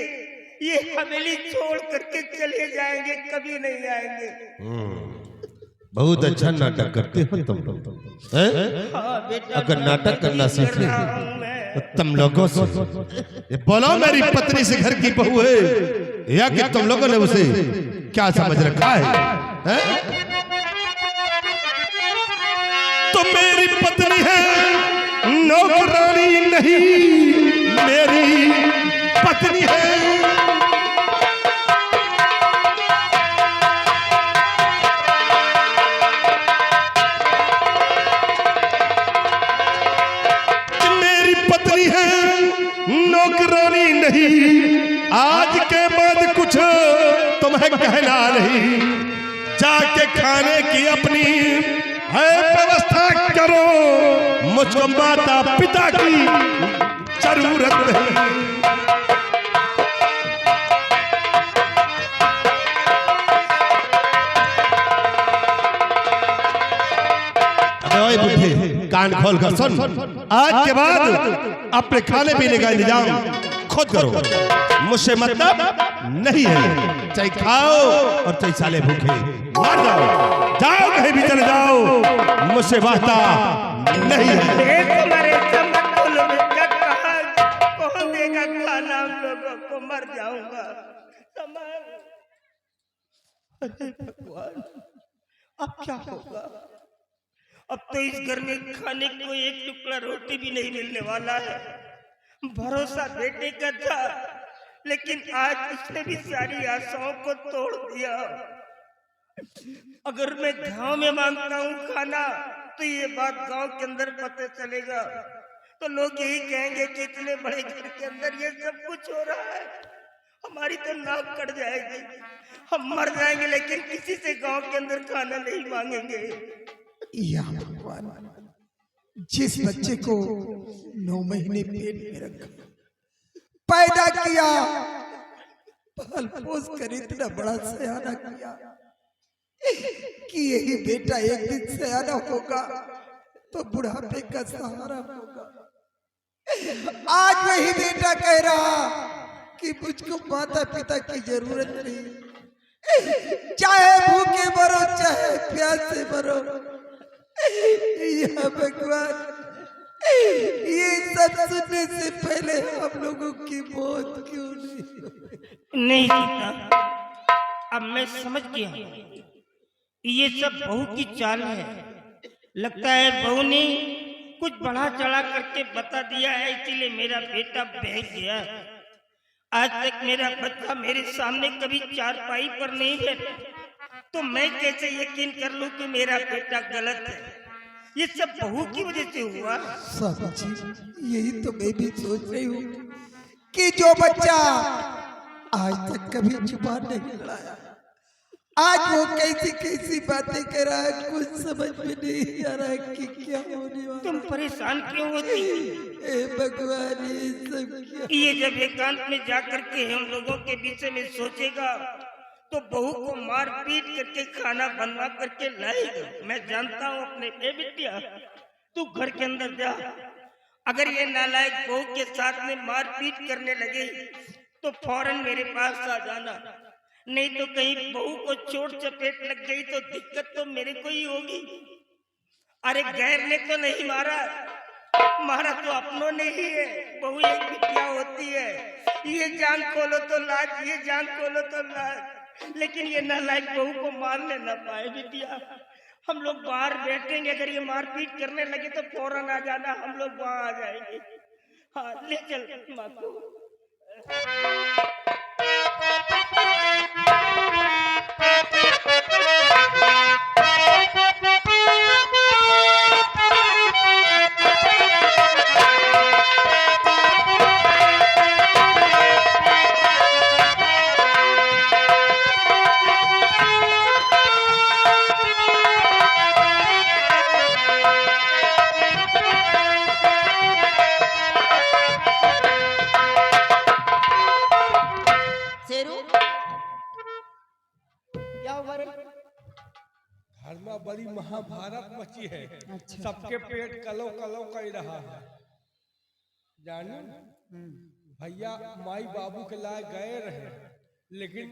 ये हवेली छोड़ करके चले जाएंगे, कभी नहीं आएंगे। बहुत अच्छा नाटक करते हो तुम लोग, हैं? हाँ बेटा, अगर नाटक करना सीखे रहा हूं मैं। तो तुम लोगों से ये बोलो मेरी पत्नी से घर की बहू है, या कि तुम लोगों ने उसे क्या समझ रखा है? तो मेरी पत्नी है, नौकरानी नहीं, मेरी पत्नी है। नौकरानी नहीं, आज के बाद कुछ तुम्हें कहना नहीं। जाके खाने की अपनी है व्यवस्था करो, मुझको माता पिता की जरूरत नहीं। बुढ़े कान खोल कर सुन, आज के बाद अपने खाने पीने का इंतजाम खुद करो, मुझसे मतलब नहीं है। चाहे खाओ और चाहे साले भूखे मर जाओ, जाओ कहीं भी चले जाओ, मुझसे वास्ता नहीं है। कौन देगा खाना हम लोगों को, मर जाऊंगा। अरे भगवान, अब क्या होगा? अब तो इस घर में खाने को एक टुकड़ा रोटी भी नहीं मिलने वाला है। भरोसा बेटे का था, लेकिन आज उसने भी सारी आशाओं को तोड़ दिया। अगर मैं गांव में मांगता हूँ खाना, तो ये बात गांव के अंदर पता चलेगा, तो लोग यही कहेंगे कि इतने बड़े घर के अंदर ये सब कुछ हो रहा है। हमारी तो नाक कट जाएगी, हम मर जाएंगे, लेकिन किसी से गांव के अंदर खाना नहीं मांगेंगे। या भगवान, जिस बच्चे को 9 महीने पेट में रखा, पैदा किया, पाल पोस कर इतना बड़ा सयाना किया कि यही बेटा एक दिन सयाना होगा तो बुढ़ापे का सहारा होगा। आज वही बेटा कह रहा कि मुझको माता पिता की जरूरत नहीं, चाहे भूखे मरो चाहे प्यासे मरो। या भगवान, ये सब सुनने से पहले हम लोगों की मौत क्यों नहीं सीता, अब मैं समझ गया, ये सब बहू की चाल है। लगता है बहू ने कुछ बढ़ा चढ़ा करके बता दिया है, इसीलिए मेरा बेटा बहक गया। आज तक मेरा बच्चा मेरे सामने कभी चारपाई पर नहीं बैठा, तो मैं कैसे यकीन कर लूं कि मेरा बेटा गलत है? ये सब बहू की वजह से हुआ। सब जी, यही तो मैं भी सोच रही हूँ कि जो बच्चा आज तक कभी जुबान नहीं लड़ाया, आज वो कैसी कैसी बातें कर रहा है, कुछ समझ में नहीं आ रहा है कि क्या होने वाला। तुम परेशान क्यों होती? ए भगवान, ये सब क्या? ये जब एकांत में जाकर के हम लोगों के विषय में सोचेगा, तो बहू को मार पीट करके खाना बनवा करके लाएगा। मैं जानता हूँ अपने बेटिया, तू घर के अंदर जा। अगर ये नालायक बहू के साथ में मार पीट करने लगे तो फौरन मेरे पास आ जाना, नहीं तो कहीं बहू को चोट चपेट लग गई तो दिक्कत तो मेरे को ही होगी। अरे गैर ने तो नहीं मारा, मारा तो अपनों ने ही है। बहू एक बिटिया होती है, ये जान खोलो तो लाज, ये जान खोलो तो लाज, लेकिन ये नालायक बहू को मारने न पाए। बिटिया, हम लोग बाहर बैठेंगे, अगर ये मारपीट करने लगे तो फौरन आ जाना, हम लोग वहां आ जाएंगे। हाँ, ले चल माँ को। घर में बड़ी महाभारत मची है। सबके पेट कलो कलो कर रहा है। जानो भैया माई बाबू के लाए गए रहे, लेकिन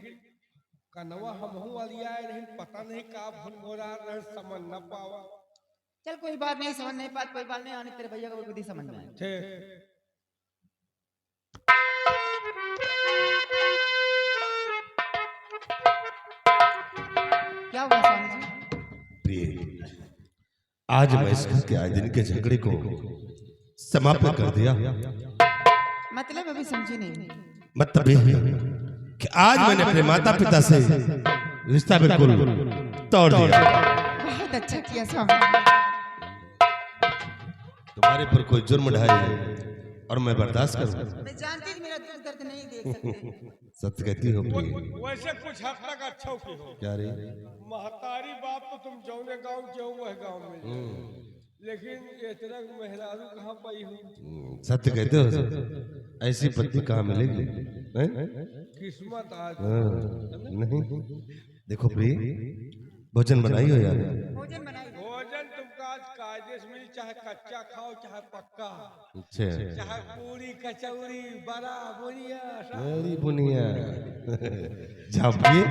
कनवा हमहू वाली आए रहे, पता नहीं का भुनगोरा रहे, समझ न पावा। चल कोई बात नहीं, समझ नहीं पात, कोई बात नहीं, आने तेरे भैया को बुद्धि समझ में आए। ठीक क्या हुआ स्वामी जी? प्रिय, आज मैं इस घर के आए दिन के झगड़े को समाप्त कर दिया। मतलब अभी समझी नहीं। मतलब ये है कि आज मैंने अपने माता पिता से रिश्ता बिल्कुल तोड़ दिया। बहुत अच्छा किया स्वामी। तुम्हारे पर कोई जुर्म ढाए और मैं बर्दाश्त करूं। मैं जानती थी मेरा दुख दर्द नहीं देख सकते। सत्य कहती हो प्रिय। वैसे कुछ हद तक अच्छा की हो। क्या रे? महतारी बाप तो तुम जौने गांव के हो वह गांव में, लेकिन इतना मेहरारू कहाँ पाई हूँ। सत्य कहते हो, ऐसी पत्नी कहाँ मिलेगी? हैं? किस्मत आज नहीं। देखो प्रिय, भोजन बनाई हो यार? भोजन बनाई। भोजन तुमका आज कायदे से मिली, चाहे कच्चा खाओ चाहे पक्का, अच्छा, चाहे पूरी कचौरी बड़ा बुनिया सब। मेरी बुनिया। जाओ प्रिय,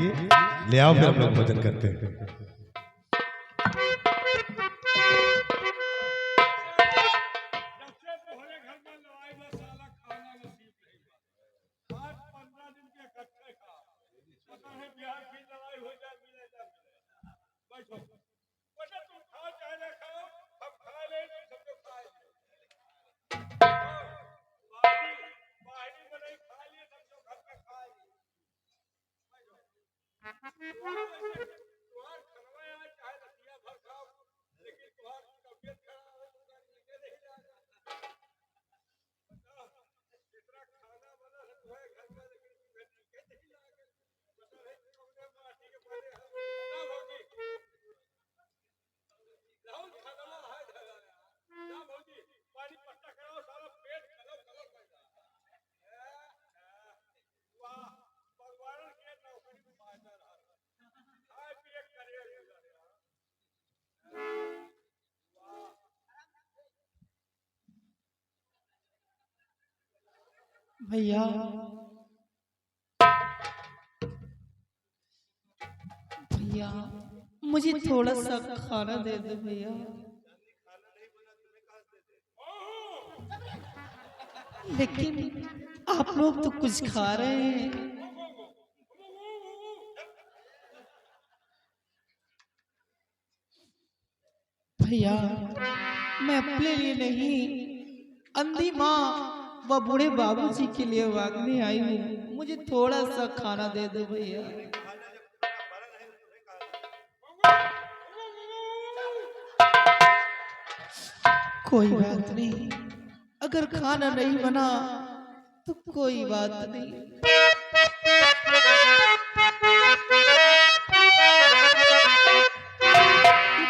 ले आओ, फिर हम लोग भोजन करते हैं। जब से तोहरे घर में लड़ाई में साला खाना नसीब नहीं हुआ। आज 15 दिन के इकट्ठे खा, पता है बिहार की लड़ाई हो जाए, मिले जा मिले। बैठो, वैसे तुम खाओ चाहे ना खाओ, हम खा ले, तुम सब लोग खाए। बाहरी में नहीं खा लिए, सब लोग घर में खाए। तुम्हार खनवा आज चाहे रतिया भर खाओ, लेकिन तुम्हार तबियत खराब है, तुम्हारा नीचे नहीं जाएगा। बताओ, जितना खाना बना है तुम्हारे घर में, लेकिन तुम्हें नीचे नहीं जाएगा। पता है तुमने माटी के बने हैं ना भौजी? राहुल खनवा है धरा ना भौजी, पानी पट्टा कराओ, सारा पेट कलो कलो कर रहा। वाह, भगवान के नौकरी में फायदा रहा। खाए पिए करे भैया, भैया मुझे थोड़ा सा खाना दे दो भैया। लेकिन आप लोग तो कुछ खा रहे हैं। भैया, मैं अपने लिए नहीं, अंधी माँ व बूढ़े बाबूजी के लिए मांगने आई हूँ। मुझे थोड़ा सा खाना दे दो भैया। कोई बात नहीं, अगर खाना नहीं बना तो कोई बात नहीं।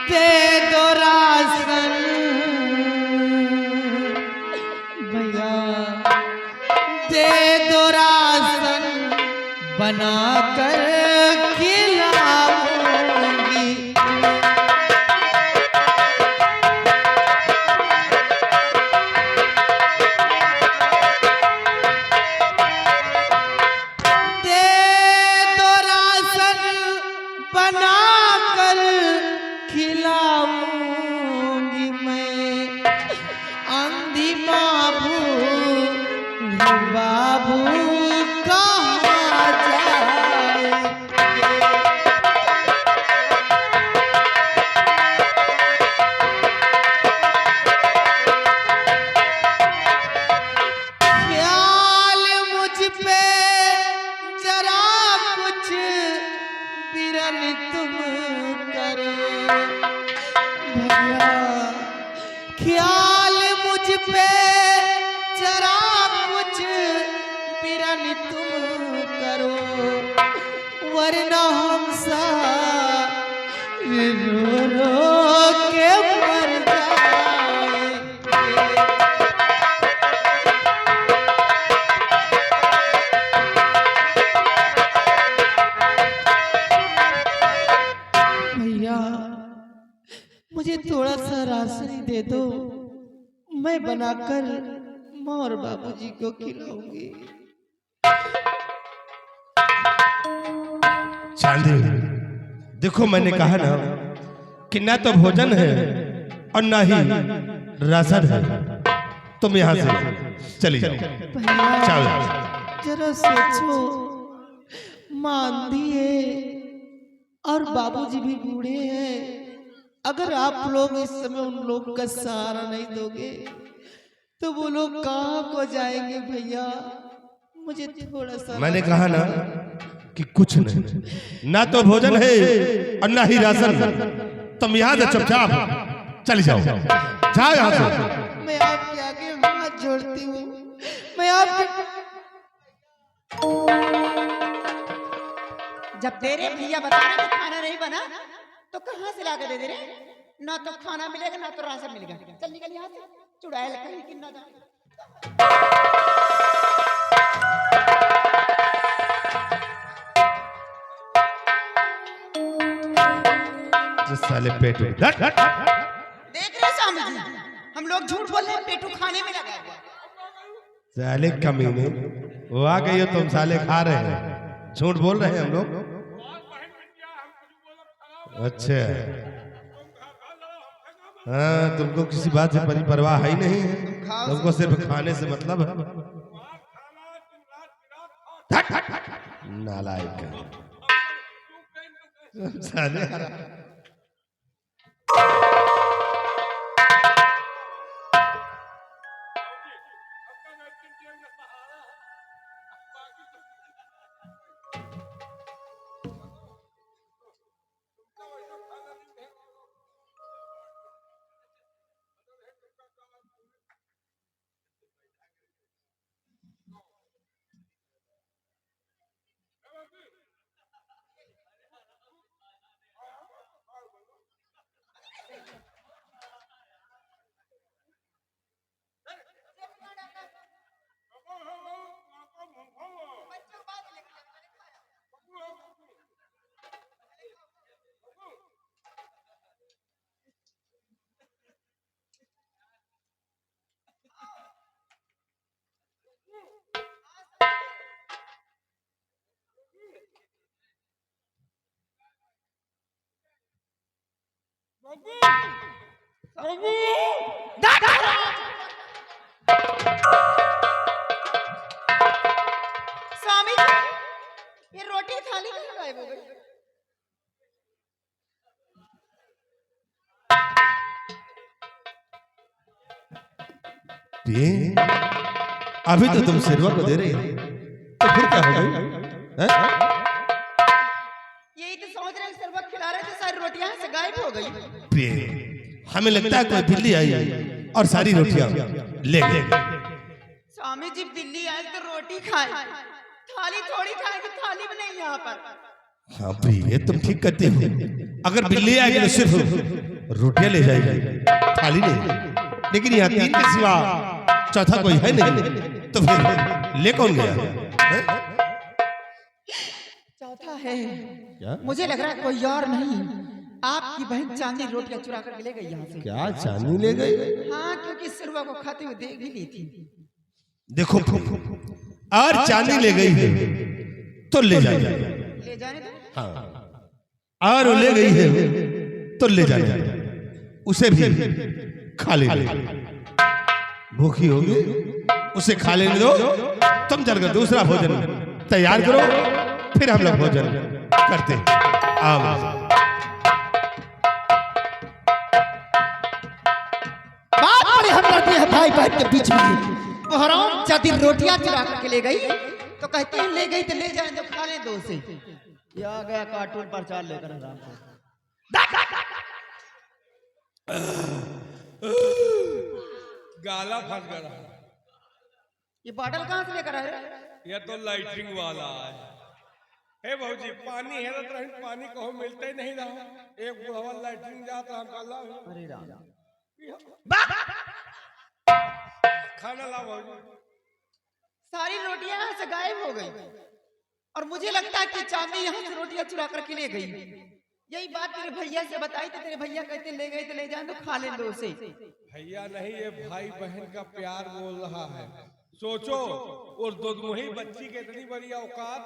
दे दो राशन भैया, दे दो राशन बना कर खिलाऊंगी। दे दो राशन बना कर खिलाऊंगी मैं। अंधी बाबू बाबू कहाँ जाए? ख्याल मुझ पे जरा कुछ बिरन तुम करो भैया। ख्याल मुझ पे जरा कुछ बिरन तुम करो, वरना हम सा रो रो के मर जाएंगे। मुझे थोड़ा सा राशन दे दो, मैं बनाकर माँ और बाबूजी को खिलाऊंगी। चांदी, देखो मैंने कहा ना कि ना तो भोजन है और ना ही राशन है। तुम यहाँ से चली जाओ। चलो। जरा सोचो, माँ अंधी है और बाबूजी भी बूढ़े हैं। अगर आप लोग इस समय उन लोग का सहारा नहीं दोगे तो वो लोग कहाँ को जाएंगे भैया? मुझे थोड़ा सा मैंने कहा ना कि कुछ नहीं, ना तो भोजन है और ना ही राशन। तुम यहाँ से चुपचाप चली जाओ। जाओ यहाँ से। मैं आपके आगे हाथ जोड़ती हूँ। मैं आपके जब तेरे भैया बता रहे कि खाना नहीं बना तो कहाँ से लाकर दे दे रहे? ना तो खाना मिलेगा ना तो राशन मिलेगा। चल निकल यहाँ से, चुड़ैल कहीं कि ना जाए। जो साले पेटू, देख रहे स्वामी जी, हम लोग झूठ बोल रहे हैं, पेटू खाने में लगा हुआ। साले कमीने, वो आ गई हो तुम साले खा रहे हैं। झूठ बोल रहे हैं हम लोग। अच्छा, हाँ, तुमको किसी बात से परवाह है ही नहीं है। तुमको सिर्फ खाने से मतलब है। नालायक साले। स्वामी जी, ये रोटी थाली कहाँ गायब हो गई? ये अभी तो तुम सिरवा को दे रही हो, तो फिर क्या हो गई? यही तो सोच रहे हैं, सरबत खिला रहे थे, सारी रोटियां से गायब हो गई। प्रिय, हमें लगता है कोई बिल्ली आई और सारी रोटियां ले गई। स्वामी जी, बिल्ली आए तो रोटी खाए, थाली थोड़ी खाएगी, थाली भी नहीं यहाँ पर। हाँ प्रिय, तुम ठीक कहते हो। अगर बिल्ली आएगी तो सिर्फ रोटियां ले जाएगी, थाली नहीं। लेकिन यहाँ 3 के सिवा चौथा कोई है नहीं, तो फिर ले कौन गया? चौथा है क्या? मुझे लग रहा है कोई और नहीं, आपकी बहन चांदी रोटियां चुरा कर ले गई यहाँ से। क्या चांदी ले गई? हाँ, क्योंकि सिरवा को खाते हुए देख भी ली थी। देखो, और चांदी ले गई है तो ले जाए। ले जाने दो। हाँ, और ले गई है तो ले जाए, उसे भी खा ले। भूखी होगी, उसे खा लेने दो। तुम चलकर दूसरा भोजन तैयार करो, फिर हम लोग भोजन करते हैं। बात बड़ी हम करते हैं भाई बहन के बीच में। वो हराम जाती रोटियां चुरा करके ले गई तो कहते हैं ले गई तो ले जाए, तो खा ले दो से। ये आ गया कार्टून पर चाल लेकर हराम को। गाला फंस गया। ये बॉटल कहाँ से लेकर आए? ये तो लाइटिंग वाला है। हे भौजी, पानी है तो रही, पानी कहो मिलते ही नहीं रहा। एक बुढ़वा लाइटिंग जाता हम काला। अरे राम, खाना ला भौजी। सारी रोटियां यहाँ से गायब हो गई और मुझे लगता है कि चांदी यहाँ से रोटियां चुरा करके ले गई। यही बात तेरे भैया से बताई तो तेरे भैया कहते ले गए तो ले जाए तो खा ले दो उसे। भैया नहीं, ये भाई बहन का प्यार बोल रहा है। सोचो और दोनों बच्ची के इतनी बड़ी औकात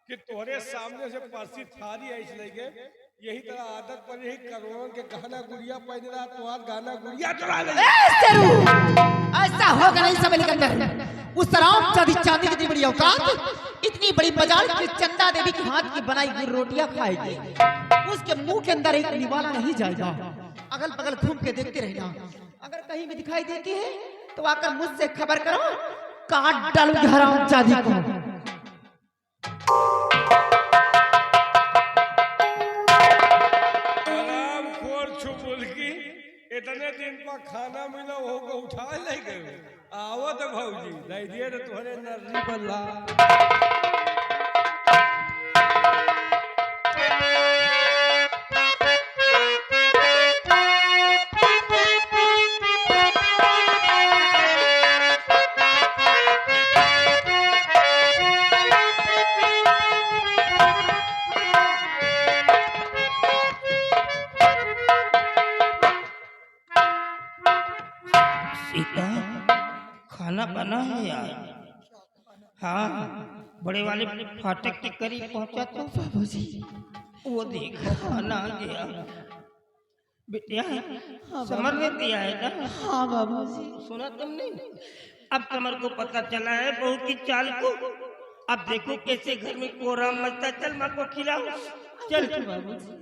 कि तोहरे सामने से परसी थारी ऐसे ले गए। यही तरह आदत पर यही करोड़ों के गहना गुड़िया पहन रहा, तुम्हार गाना गुड़िया चुरा ले। ऐसा होगा नहीं समझ के अंदर। उस राम चांदी चांदी की इतनी बड़ी औकात, इतनी बड़ी बाजार की चंदा देवी के हाथ की बनाई हुई रोटियां खाएगी, उसके मुंह के अंदर एक निवाला नहीं जाएगा। अगल बगल घूम के देखते रहना, अगर कहीं भी दिखाई देती है तो आकर मुझसे खबर करो, काट डालूंगी हराम चांदी को। आराम खोर छुपुल की इतने दिन पर खाना मिला वो को उठा ले गए। आवो तो भौजी दे दिए तो तुम्हारे नर्री बल्ला। सीता, खाना बना है यार। हाँ, बड़े वाले फाटक के करीब पहुंचा तो बाबूजी वो देखो खाना आ गया। बिटिया समर ने दिया है ना? हाँ बाबूजी। सुना तुमने? अब समर को पता चला है बहू की चाल को। अब देखो कैसे घर में कोराम मचता। चल माँ को खिलाओ, चल बाबूजी।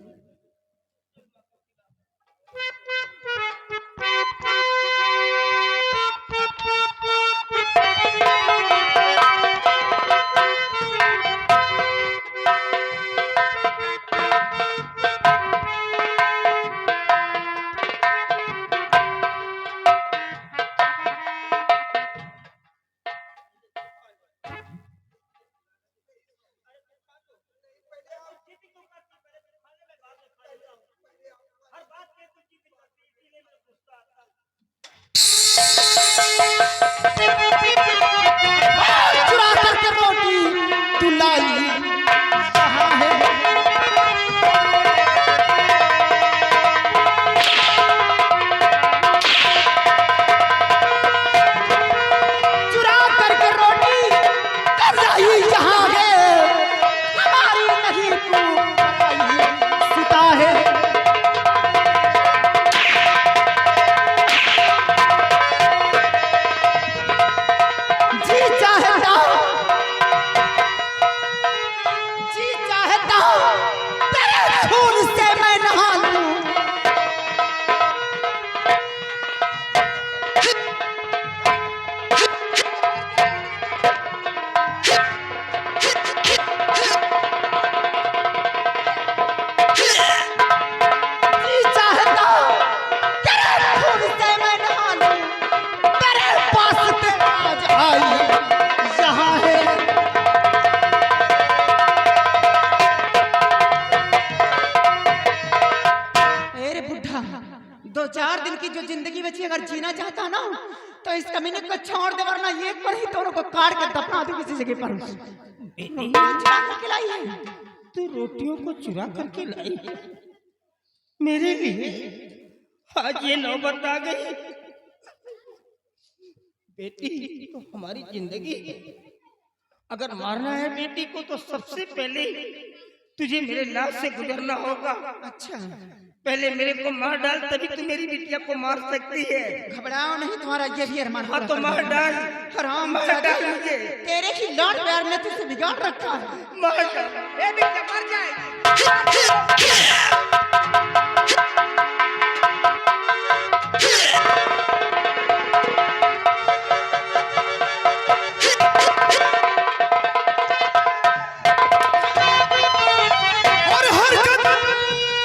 चुरा करके रोटी तू लाई कहाँ है? चुरा करके रोटी कब लाई यहाँ है? हमारी नहीं तू पराई सीता है। जी चाहता तेरे खून से मैं नहा लूं। जी चाहता तेरे खून से मैं नहा लूं। तेरे पास तेरा आज आई यहाँ है। अरे बुढ़ा, 2-4 दिन की जो जिंदगी बची अगर जीना चाहता ना तो इस कमीने को छोड़ दे, वरना एक पर ही दोनों को काट कर दफना दो किसी जगह पर। चुरा करके लाई है। तू रोटियों को चुरा करके लाई मेरे लिए? आज ये नौबत आ गई। बेटी तो हमारी जिंदगी, अगर मारना है बेटी को तो सबसे पहले तुझे मेरे लाश से गुजरना होगा। अच्छा, पहले मेरे को मार डाल, तभी तू मेरी बिटिया को मार सकती है। घबराओ नहीं, तुम्हारा ये भी अरमान हाँ तो मार डाल, हराम मार डाल मुझे। तेरे ही लाड प्यार ने तुझसे बिगाड़ रखा है। मार डाल, ए बिटिया मर जाएगी। और हरकत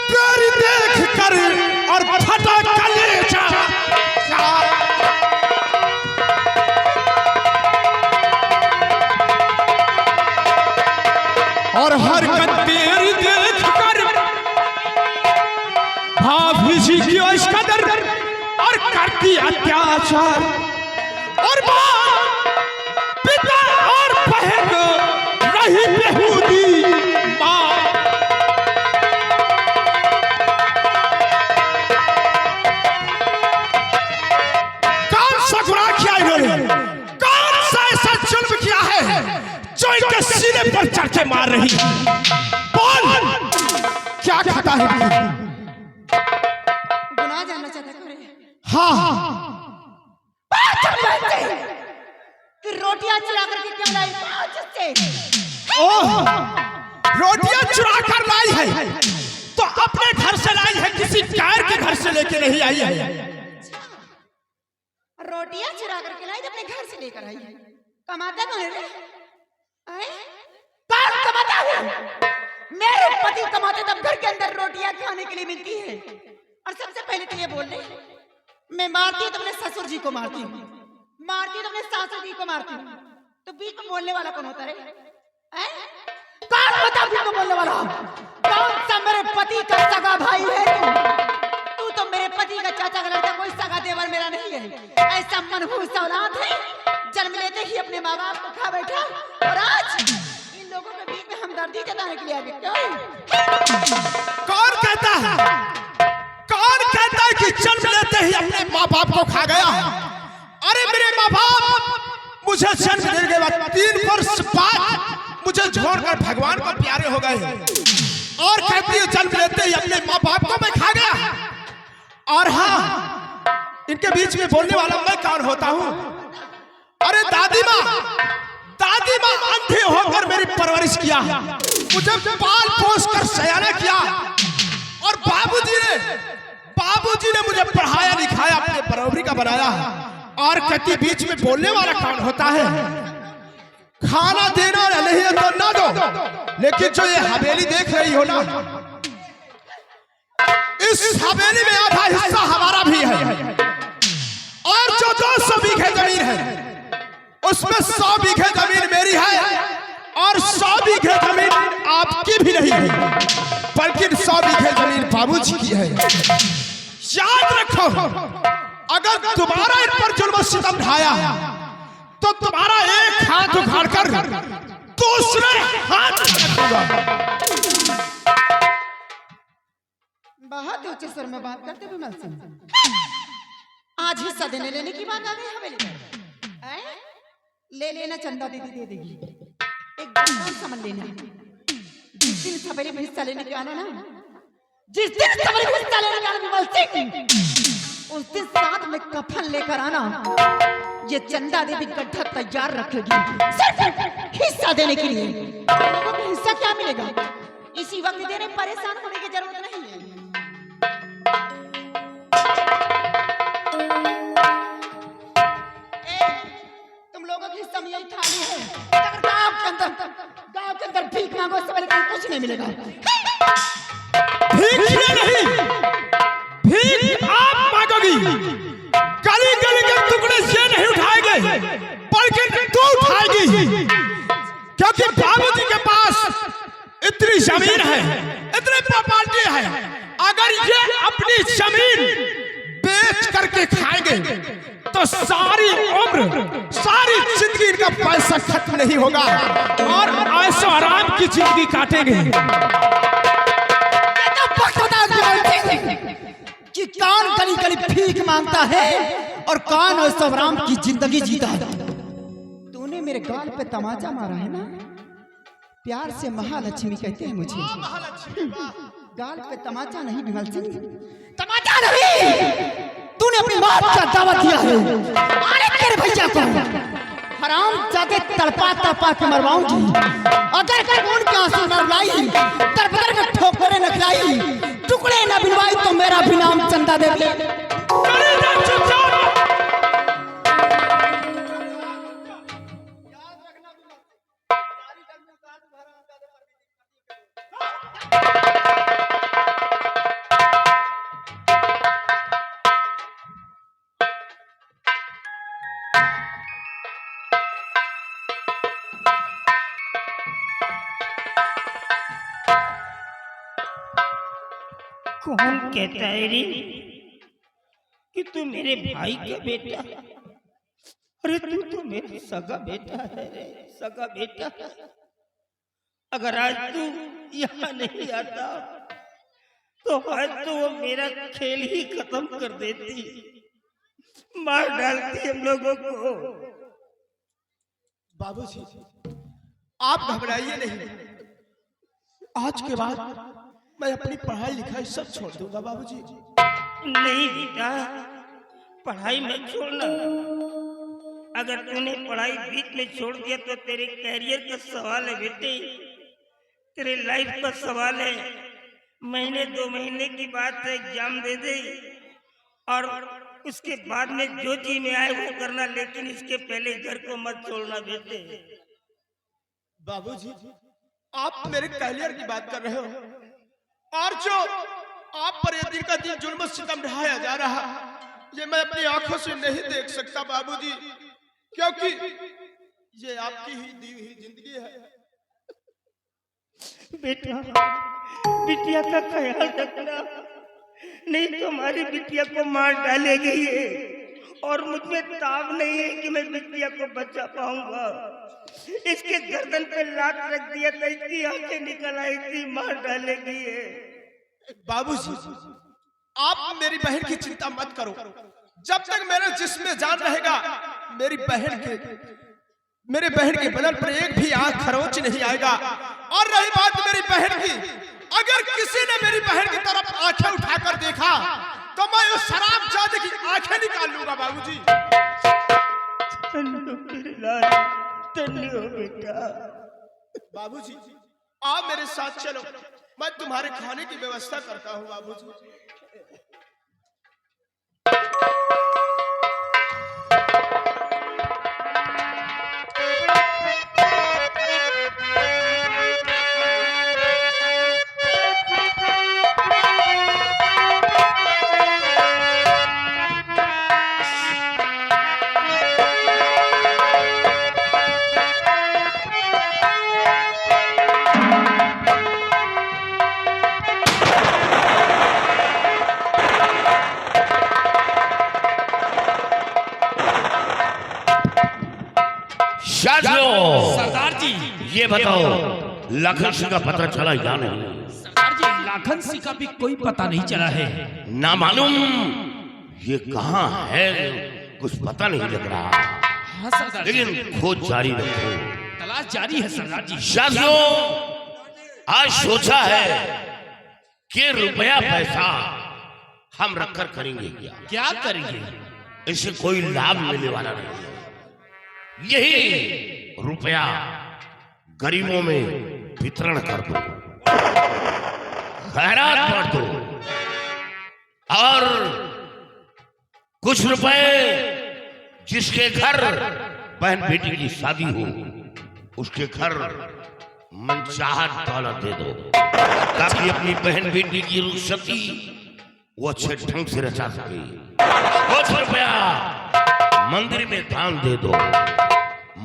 प्यारी देख कर और फटा कलेजा। और हरकत तेरी देख कर भाभी जी की इस कदर और करती अत्याचार। और माँ, पिता और बहन रही बेहूदी माँ। नहीं। बोल क्या खाता है? गुनाह जानना चाहता करे? हाँ कि रोटियां चला करके क्यों लाई? ओह, रोटियां चुरा कर लाई है तो अपने घर से लाई है, किसी गैर के घर से लेके नहीं आई है। रोटियां चुरा करके लाई तो अपने घर से लेकर आई है। कमाता कौन है रे? कौन कमाता है? मेरे पति कमाते तब घर के अंदर रोटियां खाने के लिए मिलती है। और सबसे पहले तो ये बोल रहे, मैं मारती तो अपने ससुर जी को मारती हूँ, मारती तो अपने सासू जी को मारती हूँ, तो बीच में बोलने वाला कौन होता है? कौन बता बीच में बोलने वाला? कौन सा मेरे पति का सगा भाई है तू? तो मेरे पति का चाचा का लड़का, कोई सगा देवर मेरा नहीं है। ऐसा मनहूस औलाद है, जन्म लेते ही अपने माँ बाप को खा बैठा, और आज इन लोगों के बीच में हमदर्दी जताने के लिए आ गए। कौन कहता है? कौन कहता है कि जन्म लेते ही अपने माँ बाप को खा गया? अरे मेरे माँ बाप मुझे जन्म देने के बाद 3 वर्ष बाद मुझे छोड़कर भगवान को प्यारे हो गए, और कहती है जन्म लेते ही अपने माँ बाप को मैं खा गया। और हाँ, इनके बीच में बोलने वाला मैं कौन होता हूँ? अरे दादी माँ अंधे होकर मेरी परवरिश किया, मुझे पाल पोस कर सयाना किया, और बाबूजी ने मुझे पढ़ाया लिखाया, अपने बराबरी का बनाया। और कहती बीच में बोलने वाला कौन होता है? खाना देना नहीं है तो ना दो, लेकिन जो ये हवेली देख रही हो ना, इस हवेली में आधा हिस्सा हमारा भी है, और जो 200 बीघे जमीन है उसमें 100 बीघे जमीन मेरी है, और 100 बीघे जमीन आपकी भी नहीं है, बल्कि 100 बीघे जमीन बाबूजी की है। याद रखो, अगर दोबारा इन पर जुल्म सितम ढाया तो तुम्हारा एक हाथ उखाड़कर दूसरे हाथ रखूंगा। बहुत ऊंचे स्वर में बात करते विमल सिंह, आज हिस्सा देने लेने की बात आ गई हवेली में। ले लेना, चंदा दीदी दे देगी। एक बात समझ लेना, जिस दिन सवेरे में हिस्सा लेने के आना ना, जिस दिन सवेरे में हिस्सा लेने के आना विमल सिंह, उस दिन साथ में कफन लेकर आना। ये चंदा देवी गड्ढा तैयार रखेगी सिर्फ हिस्सा देने के लिए। लोगों को हिस्सा क्या मिलेगा? इसी वक्त देने, परेशान होने की जरूरत नहीं है। तुम लोगों की हिस्सा में यही थाली है, अगर गांव के अंदर भीख मांगो, उससे पहले कुछ नहीं मिलेगा। भीख ये नहीं, भीख आप मांगोगी। गली गली के टुकड़े ये नहीं उठाएंगे, बल्कि तू उठाएगी, क्योंकि बाबूजी के पास इतनी जमीन है, इतने प्रॉपर्टी है। अगर ये अपनी जमीन बेच करके खाएंगे तो सारी उम्र, सारी जिंदगी इनका पैसा खत्म नहीं होगा, और ऐशो आराम की जिंदगी काटेंगे। कि कौन गली गली भीख मांगता है और कौन ऐशो आराम की जिंदगी जीता है। तूने मेरे गाल पे तमाचा मारा है ना, प्यार से महालक्ष्मी कहते हैं मुझे। गाल पे तमाचा नहीं विमल सिंह, तमाचा नहीं, तूने अपनी बात का दावा दिया है। अरे तेरे भैया को हराम जाके तड़पा तड़पा के मरवाऊंगी। अगर खून के आंसू न रुलाई, तरबदर में ठोकरे न खिलाई, टुकड़े न बिनवाई, तो मेरा भी नाम चंदा देवी। कौन कहता है रे कि तू मेरे भाई का बेटा? अरे तू तो मेरा सगा बेटा है रे, सगा बेटा। अगर आज तू यहाँ नहीं आता तो आज तो वो मेरा खेल ही खत्म कर देती, मार डालती हम लोगों को। बाबूजी आप घबराइए नहीं, आज के बाद मैं अपनी पढ़ाई लिखाई सब छोड़ दूंगा बाबूजी। नहीं बेटा, पढ़ाई मत छोड़ना। अगर तूने पढ़ाई बीच में छोड़ दिया तो तेरे कैरियर का सवाल है बेटे, तेरे लाइफ का सवाल है। महीने 2 महीने की बात है, एग्जाम दे दे और उसके बाद में जो जी में आए वो करना, लेकिन इसके पहले घर को मत छोड़ना बेटे। बाबूजी आप मेरे कैरियर की बात कर रहे हो और जो आप पर ये दिन का दिन जुल्म सितम ढाया जा रहा, ये मैं अपनी आंखों से नहीं देख सकता बाबूजी, क्योंकि ये आपकी ही दी हुई जिंदगी है। बेटा, बिटिया का ख्याल रखना, नहीं तो हमारी बिटिया को मार डालेगी ये, और मुझमें ताब नहीं है कि मैं बिटिया को बचा पाऊंगा। इसके गर्दन पे लात रख दिया तो इसकी आंखें निकल आई थी, मार डालेगी ये। बाबूजी आप मेरी बहन की चिंता मत करो, जब तक मेरे जिस्म में जान रहेगा मेरे बहन के बदन पर एक भी आंख खरोच नहीं आएगा। और रही बात मेरी बहन की, अगर किसी ने मेरी बहन की तरफ आंखें उठाकर देखा तो मैं उस शराब जादे की आंखें निकाल लूंगा बाबूजी। धन्य हो बेटा। बाबूजी आप मेरे साथ चलो, मैं तुम्हारे खाने की व्यवस्था करता हूँ बाबूजी। सरदार जी ये बताओ लखन सिंह का पता चला या नहीं? सरदार जी लाखन सिंह का भी कोई पता नहीं चला है। ना मालूम ये कहाँ है, कुछ पता नहीं लग रहा, हाँ सरदार जी, लेकिन खोज जारी रखो, तलाश जारी है सरदार जी। शादियों आज सोचा है कि रुपया पैसा हम रखकर करेंगे क्या करेंगे? इससे कोई लाभ मिलने वाला नहीं है। यही रुपया गरीबों में वितरण कर दो, खैरात बांट दो, और कुछ रुपए जिसके घर बहन बेटी की शादी हो उसके घर मनचाहत दौलत दे दो, ताकि अपनी बहन बेटी की रुखसती वो अच्छे ढंग से रचा सके। कुछ रुपया मंदिर में दान दे दो,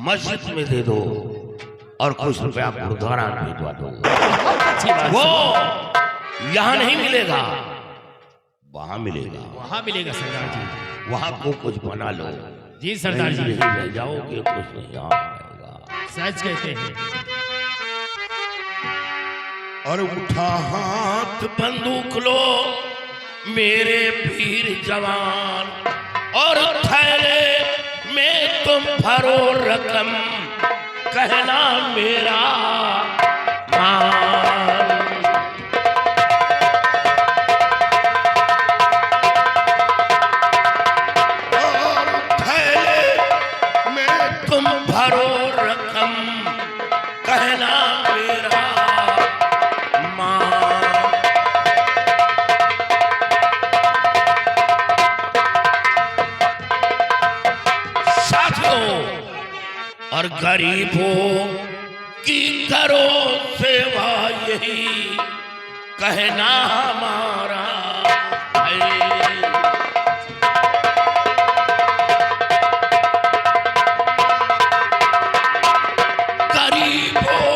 मस्जिद में दे दो, और कुछ रुपया गुरुद्वारा में भिजवा दो। वो यहाँ नहीं मिलेगा, वहां मिलेगा। वहाँ मिलेगा सरदार जी। वहां को कुछ बना लो। जी सरदार जी, नहीं रह जाओगे, कुछ नहीं यहाँ आएगा। सच कहते हैं। और उठा हाथ बंदूक लो मेरे वीर जवान, और थैले में तुम भरो रकम, कहना मेरा मान। और थैले में तुम भरो रकम, कहना मेरा मान। और गरीबों की करो सेवा, यही कहना हमारा है। गरीबों